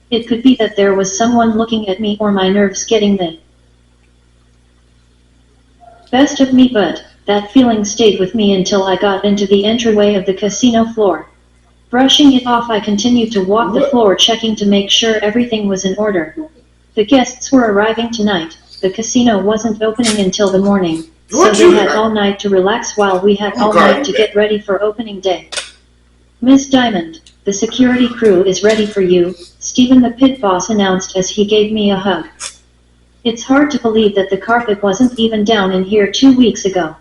Speaker 6: It could be that there was someone looking at me or my nerves getting the best of me, but that feeling stayed with me until I got into the entryway of the casino floor. Brushing it off, I continued to walk the floor, checking to make sure everything was in order. The guests were arriving tonight. The casino wasn't opening until the morning, so they had all night to relax while we had all night to get ready for opening day. Ms. Diamond, the security crew is ready for you, Stephen the pit boss announced as he gave me a hug. It's hard to believe that the carpet wasn't even down in here 2 weeks ago.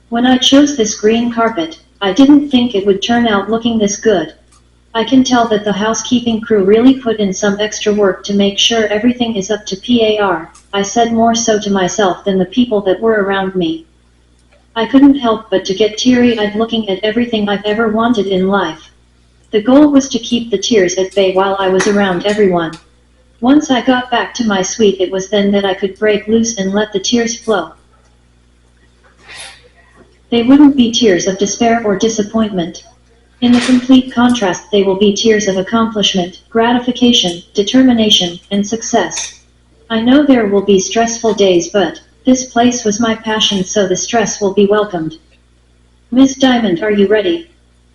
Speaker 6: When I chose this green carpet, I didn't think it would turn out looking this good. I can tell that the housekeeping crew really put in some extra work to make sure everything is up to par, I said, more so to myself than the people that were around me. I couldn't help but to get teary-eyed looking at everything I've ever wanted in life. The goal was to keep the tears at bay while I was around everyone. Once I got back to my suite, it was then that I could break loose and let the tears flow. They wouldn't be tears of despair or disappointment. In the complete contrast, they will be tears of accomplishment, gratification, determination, and success. I know there will be stressful days, but this place was my passion, so the stress will be welcomed. Miss Diamond, are you ready?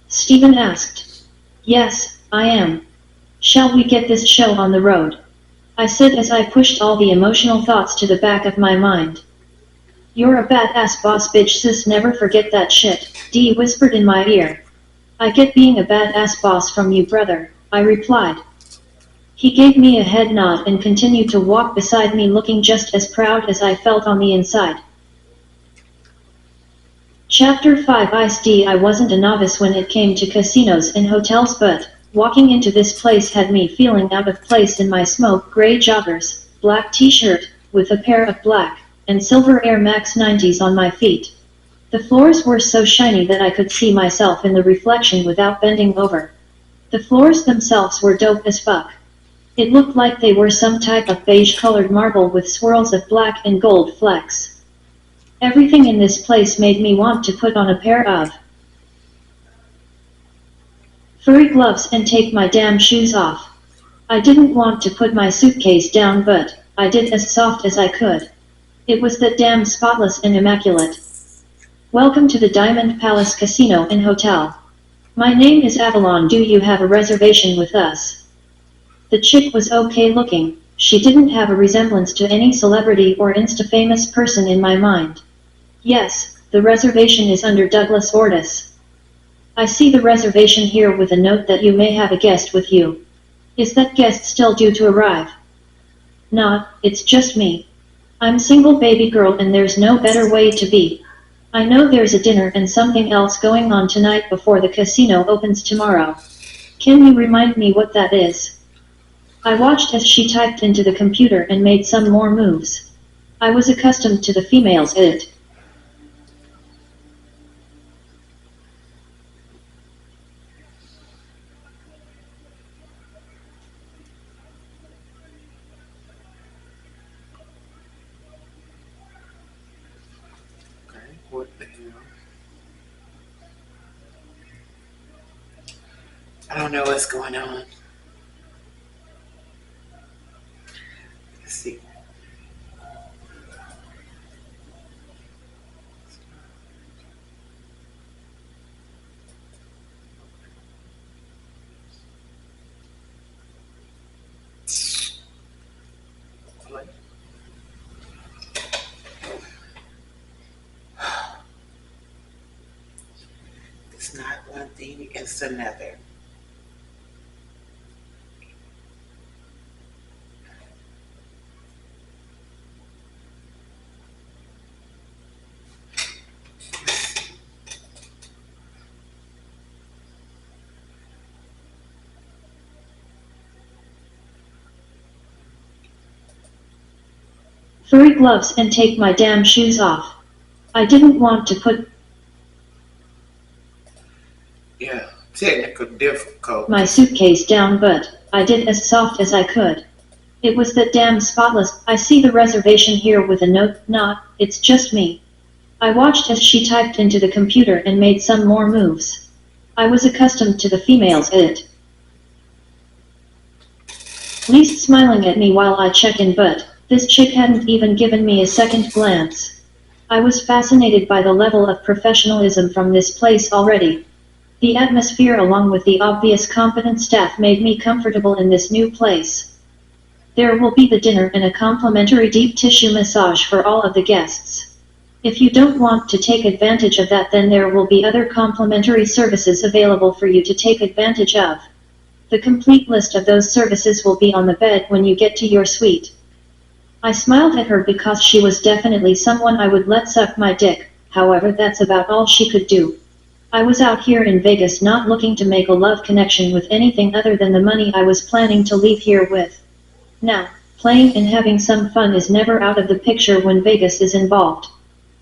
Speaker 6: Stephen asked. Yes, I am. Shall we get this show on the road? I said as I pushed all the emotional thoughts to the back of my mind. You're a badass boss bitch sis, never forget that shit, Dee whispered in my ear. I get being a badass boss from you, brother, I replied. He gave me a head nod and continued to walk beside me, looking just as proud as I felt on the inside. Chapter 5 Ice-D. I wasn't a novice when it came to casinos and hotels, but walking into this place had me feeling out of place in my smoke gray joggers, black t-shirt, with a pair of black and silver Air Max 90s on my feet. The floors were so shiny that I could see myself in the reflection without bending over. The floors themselves were dope as fuck. It looked like they were some type of beige-colored marble with swirls of black and gold flecks. Everything in this place made me want to put on a pair of furry gloves and take my damn shoes off. I didn't want to put my suitcase down, but I did as soft as I could. It was that damn spotless and immaculate. Welcome to the Diamond Palace Casino and Hotel. My name is Avalon. Do you have a reservation with us? The chick was okay looking. She didn't have a resemblance to any celebrity or insta-famous person in my mind. Yes, the reservation is under Douglas Ordis. I see the reservation here with a note that you may have a guest with you. Is that guest still due to arrive? Not, it's just me. I'm single baby girl and there's no better way to be. I know there's a dinner and something else going on tonight before the casino opens tomorrow. Can you remind me what that is? I watched as she typed into the computer and made some more moves. I was accustomed to the females it.
Speaker 1: What the hell? I don't know what's going on. Let's see. What? It's not one thing, it's another.
Speaker 6: Furry gloves and take my damn shoes off. I didn't want to put
Speaker 1: Technical difficulty.
Speaker 6: my suitcase down, but I did as soft as I could. It was that damn spotless. I see the reservation here with a note. Not, it's just me. I watched as she typed into the computer and made some more moves. I was accustomed to the females it. Least smiling at me while I check in, but this chick hadn't even given me a second glance. I was fascinated by the level of professionalism from this place already. The atmosphere along with the obvious competent staff made me comfortable in this new place. There will be the dinner and a complimentary deep tissue massage for all of the guests. If you don't want to take advantage of that, then there will be other complimentary services available for you to take advantage of. The complete list of those services will be on the bed when you get to your suite. I smiled at her because she was definitely someone I would let suck my dick. However, that's about all she could do. I was out here in Vegas not looking to make a love connection with anything other than the money I was planning to leave here with. Now, playing and having some fun is never out of the picture when Vegas is involved.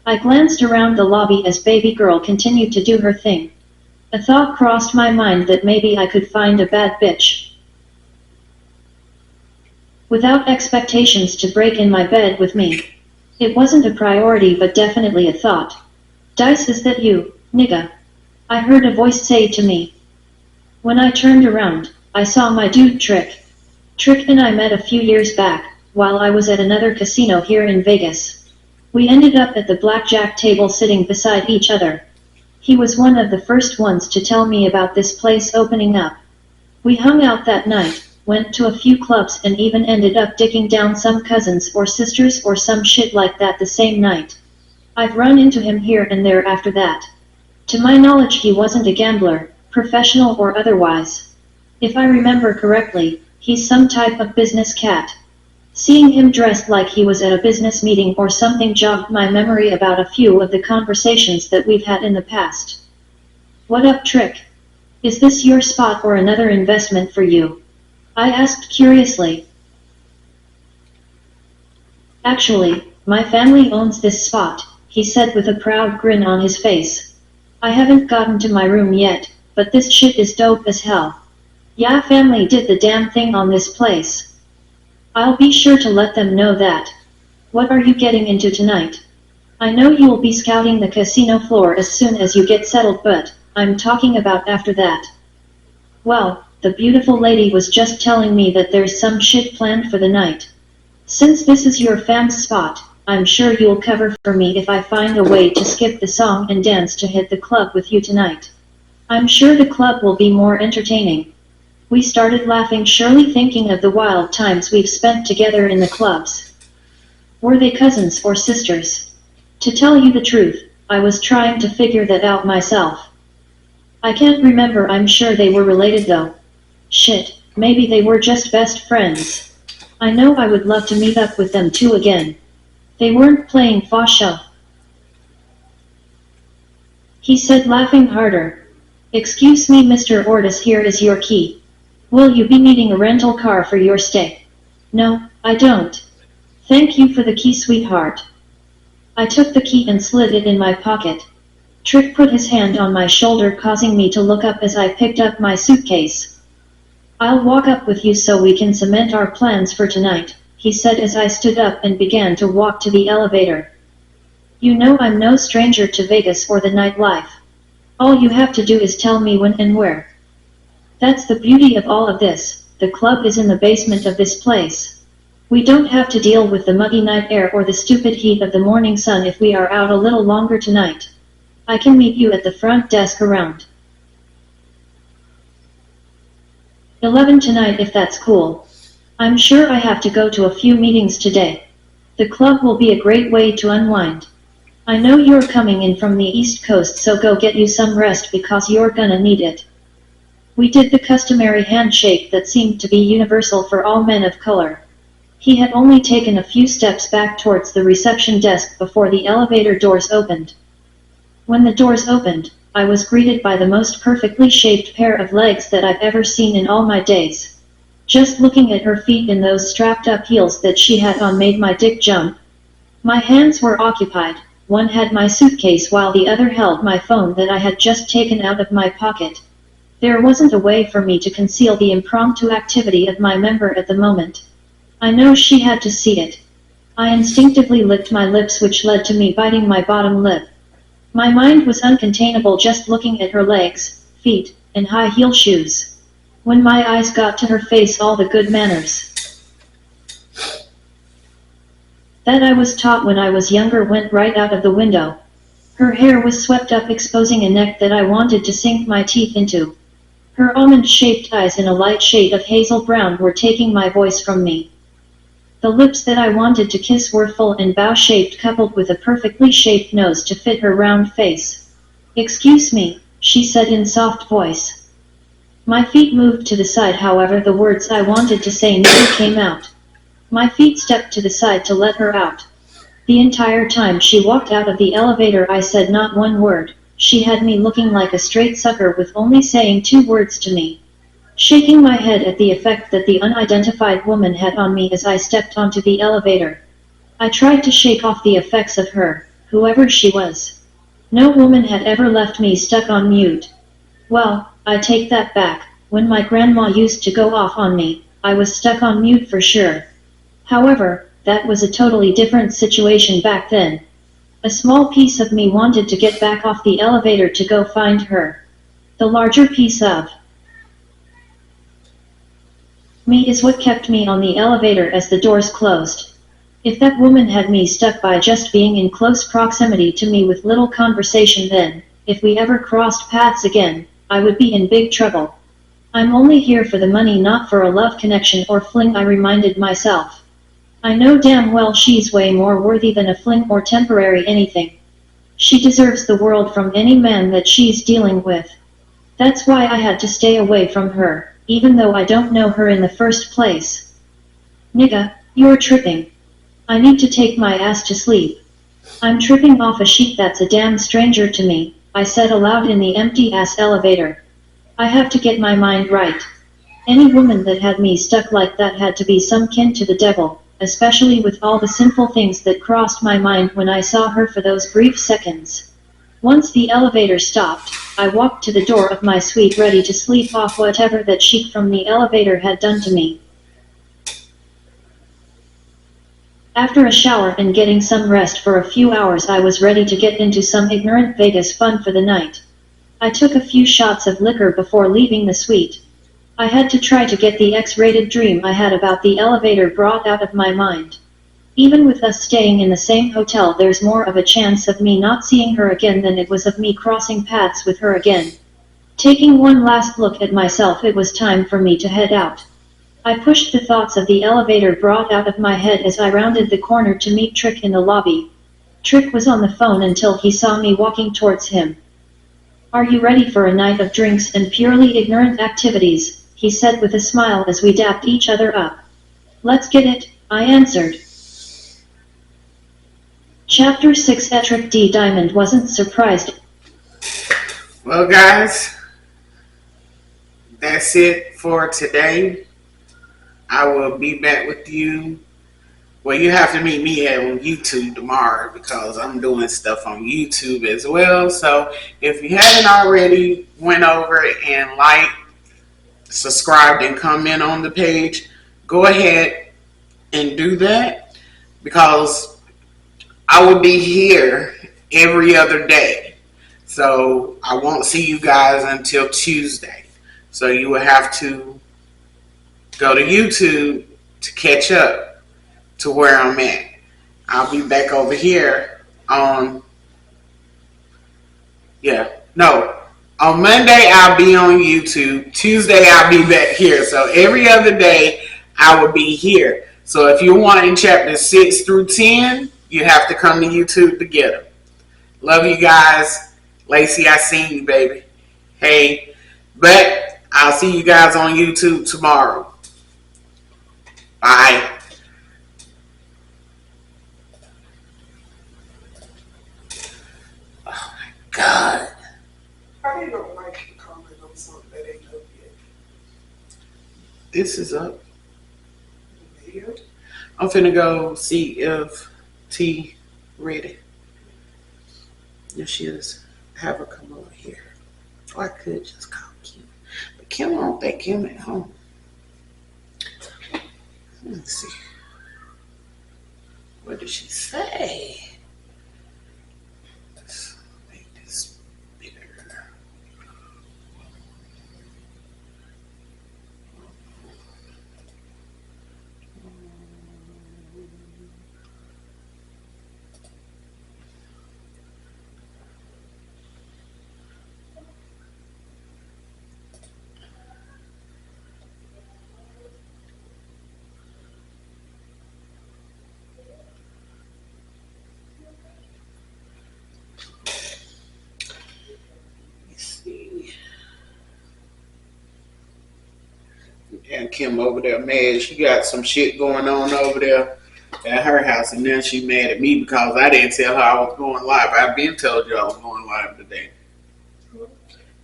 Speaker 6: I glanced around the lobby as baby girl continued to do her thing. A thought crossed my mind that maybe I could find a bad bitch. without expectations to break in my bed with me. It wasn't a priority but definitely a thought. Dice, is that you, nigga? I heard a voice say to me. When I turned around, I saw my dude Trick. Trick and I met a few years back, while I was at another casino here in Vegas. We ended up at the blackjack table sitting beside each other. He was one of the first ones to tell me about this place opening up. We hung out that night, went to a few clubs and even ended up dicking down some cousins or sisters or some shit like that the same night. I've run into him here and there after that. To my knowledge he wasn't a gambler, professional or otherwise. If I remember correctly, he's some type of business cat. Seeing him dressed like he was at a business meeting or something jogged my memory about a few of the conversations that we've had in the past. What up, Trick? Is this your spot or another investment for you? I asked curiously. Actually, my family owns this spot, he said with a proud grin on his face. I haven't gotten to my room yet, but this shit is dope as hell. Yeah, family did the damn thing on this place. I'll be sure to let them know that. What are you getting into tonight? I know you'll be scouting the casino floor as soon as you get settled, but I'm talking about after that. Well, the beautiful lady was just telling me that there's some shit planned for the night. Since this is your fam's spot, I'm sure you'll cover for me if I find a way to skip the song and dance to hit the club with you tonight. I'm sure the club will be more entertaining. We started laughing, surely thinking of the wild times we've spent together in the clubs. Were they cousins or sisters? To tell you the truth, I was trying to figure that out myself. I can't remember, I'm sure they were related though. Shit, maybe they were just best friends. I know I would love to meet up with them too again. They weren't playing Fasha, he said, laughing harder. Excuse me, Mr. Ortiz, here is your key. Will you be needing a rental car for your stay? No, I don't. Thank you for the key, sweetheart. I took the key and slid it in my pocket. Trick put his hand on my shoulder, causing me to look up as I picked up my suitcase. I'll walk up with you so we can cement our plans for tonight, he said as I stood up and began to walk to the elevator. You know I'm no stranger to Vegas or the nightlife. All you have to do is tell me when and where. That's the beauty of all of this, the club is in the basement of this place. We don't have to deal with the muggy night air or the stupid heat of the morning sun if we are out a little longer tonight. I can meet you at the front desk around 11 tonight if that's cool. I'm sure I have to go to a few meetings today. The club will be a great way to unwind. I know you're coming in from the East Coast, so go get you some rest because you're gonna need it. We did the customary handshake that seemed to be universal for all men of color. He had only taken a few steps back towards the reception desk before the elevator doors opened. When the doors opened, I was greeted by the most perfectly shaped pair of legs that I've ever seen in all my days. Just looking at her feet in those strapped-up heels that she had on made my dick jump. My hands were occupied, one had my suitcase while the other held my phone that I had just taken out of my pocket. There wasn't a way for me to conceal the impromptu activity of my member at the moment. I know she had to see it. I instinctively licked my lips, which led to me biting my bottom lip. My mind was uncontainable just looking at her legs, feet, and high heel shoes. When my eyes got to her face, all the good manners that I was taught when I was younger went right out of the window. Her hair was swept up, exposing a neck that I wanted to sink my teeth into. Her almond-shaped eyes in a light shade of hazel brown were taking my voice from me. The lips that I wanted to kiss were full and bow-shaped, coupled with a perfectly shaped nose to fit her round face. Excuse me, she said in soft voice. My feet moved to the side, however the words I wanted to say never came out. My feet stepped to the side to let her out. The entire time she walked out of the elevator I said not one word. She had me looking like a straight sucker with only saying 2 words to me. Shaking my head at the effect that the unidentified woman had on me as I stepped onto the elevator. I tried to shake off the effects of her, whoever she was. No woman had ever left me stuck on mute. Well, I take that back. When my grandma used to go off on me, I was stuck on mute for sure. However, that was a totally different situation back then. A small piece of me wanted to get back off the elevator to go find her. The larger piece of me is what kept me on the elevator as the doors closed. If that woman had me stuck by just being in close proximity to me with little conversation, then, if we ever crossed paths again, I would be in big trouble. I'm only here for the money, not for a love connection or fling, I reminded myself. I know damn well she's way more worthy than a fling or temporary anything. She deserves the world from any man that she's dealing with. That's why I had to stay away from her, even though I don't know her in the first place. Nigga, you're tripping. I need to take my ass to sleep. I'm tripping off a sheet that's a damn stranger to me, I said aloud in the empty-ass elevator. I have to get my mind right. Any woman that had me stuck like that had to be some kin to the devil, especially with all the sinful things that crossed my mind when I saw her for those brief seconds. Once the elevator stopped, I walked to the door of my suite ready to sleep off whatever that sheik from the elevator had done to me. After a shower and getting some rest for a few hours, I was ready to get into some ignorant Vegas fun for the night. I took a few shots of liquor before leaving the suite. I had to try to get the X-rated dream I had about the elevator brought out of my mind. Even with us staying in the same hotel, there's more of a chance of me not seeing her again than it was of me crossing paths with her again. Taking one last look at myself, it was time for me to head out. I pushed the thoughts of the elevator brought out of my head as I rounded the corner to meet Trick in the lobby. Trick was on the phone until he saw me walking towards him. "Are you ready for a night of drinks and purely ignorant activities?" he said with a smile as we dapped each other up. "Let's get it," I answered. Chapter 6. Etrick D. Diamond wasn't surprised.
Speaker 1: Well, guys, that's it for today. I will be back with you. Well, you have to meet me on YouTube tomorrow because I'm doing stuff on YouTube as well. So if you haven't already, went over and liked, subscribed, and comment on the page, go ahead and do that because I will be here every other day. So I won't see you guys until Tuesday. So you will have to go to YouTube to catch up to where I'm at. I'll be back over here on, on Monday I'll be on YouTube. Tuesday I'll be back here. So every other day I will be here. So if you're wanting chapters 6 through 10, you have to come to YouTube to get them. Love you guys. Lacey, I seen you, baby. Hey, but I'll see you guys on YouTube tomorrow. Bye. Oh my God.
Speaker 4: I didn't know Mike can comment on something that ain't up yet.
Speaker 1: This is up.
Speaker 4: Video?
Speaker 1: I'm finna go see if T ready. If she is, have her come over here. Or I could just call Kim. But Kim, I don't think Kim at home. Let's see. What did she say? Let's make this bigger. And Kim over there mad. She got some shit going on over there at her house, and then she mad at me because I didn't tell her I was going live. I've been told you I was going live today.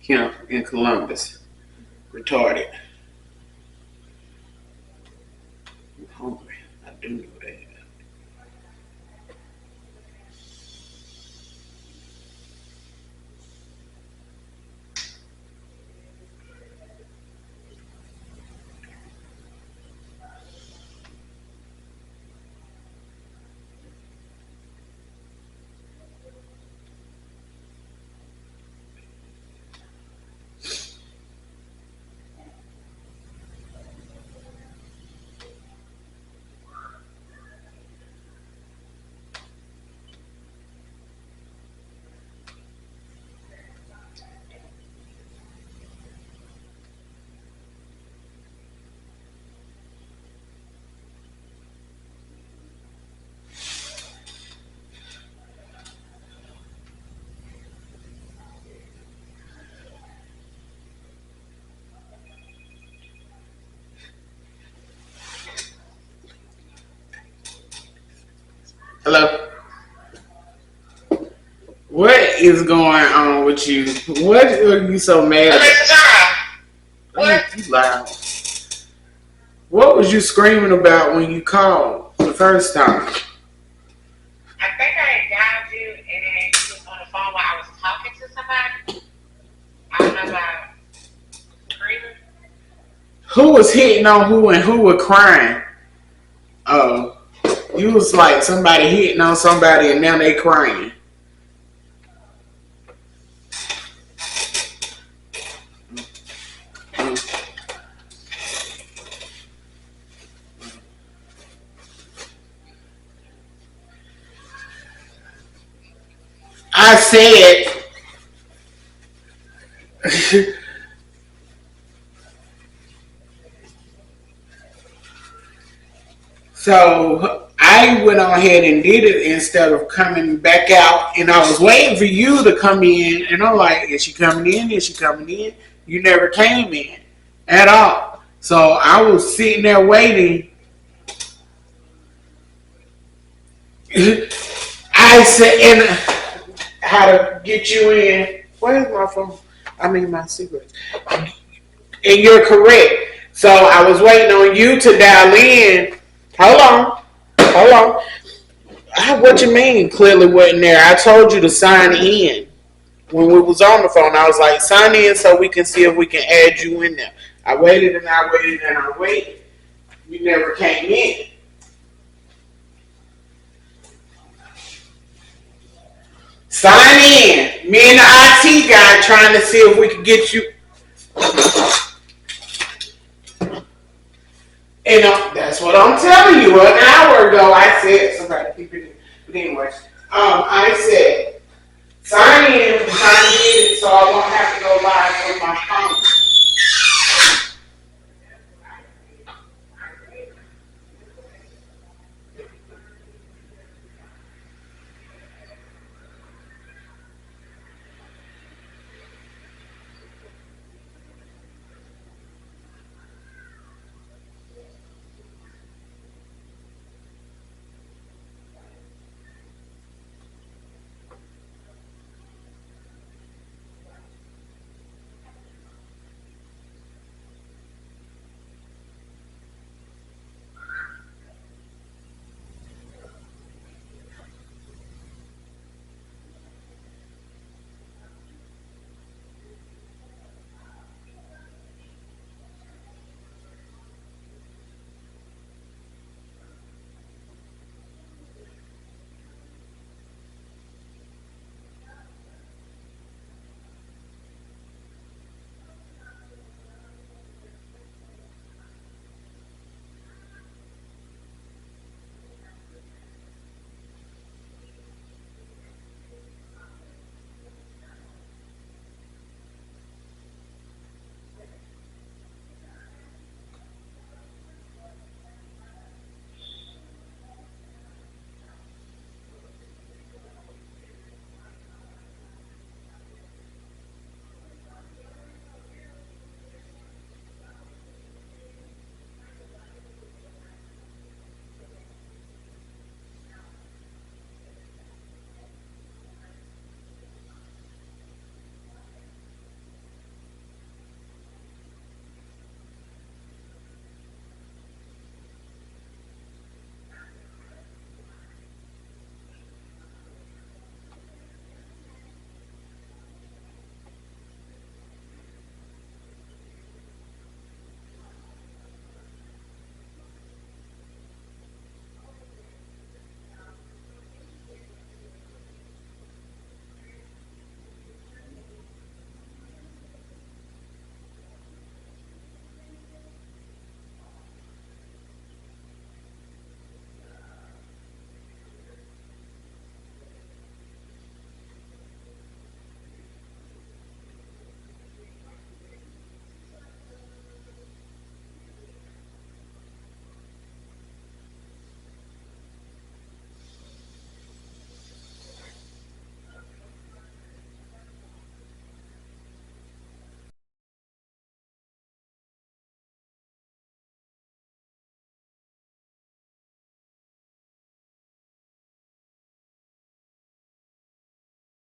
Speaker 1: Kim in Columbus. Retarded. I'm hungry. I do know that. Hello? What is going on with you? What are you so mad about?
Speaker 7: What?
Speaker 1: You loud. What was you screaming about when you called the first time?
Speaker 7: I think I had dialed you and you was on the phone while I was talking to somebody. I don't know about screaming.
Speaker 1: Who was hitting on who and who were crying? Oh, you was like somebody hitting on somebody and now they crying. I said, so I went on ahead and did it instead of coming back out, and I was waiting for you to come in, and I'm like, is she coming in? Is she coming in? You never came in at all. So I was sitting there waiting. I said, and how to get you in. Where's my phone? I mean, my secrets. And you're correct. So I was waiting on you to dial in. Hold on. What you mean clearly wasn't there? I told you to sign in. When we was on the phone, I was like, sign in so we can see if we can add you in there. I waited and I waited and I waited. You never came in. Sign in. Me and the IT guy trying to see if we could get you. And that's what I'm telling you. An hour ago, I said, somebody keep it in. But anyway, I said, sign in, sign in, so I won't have to go live from my phone.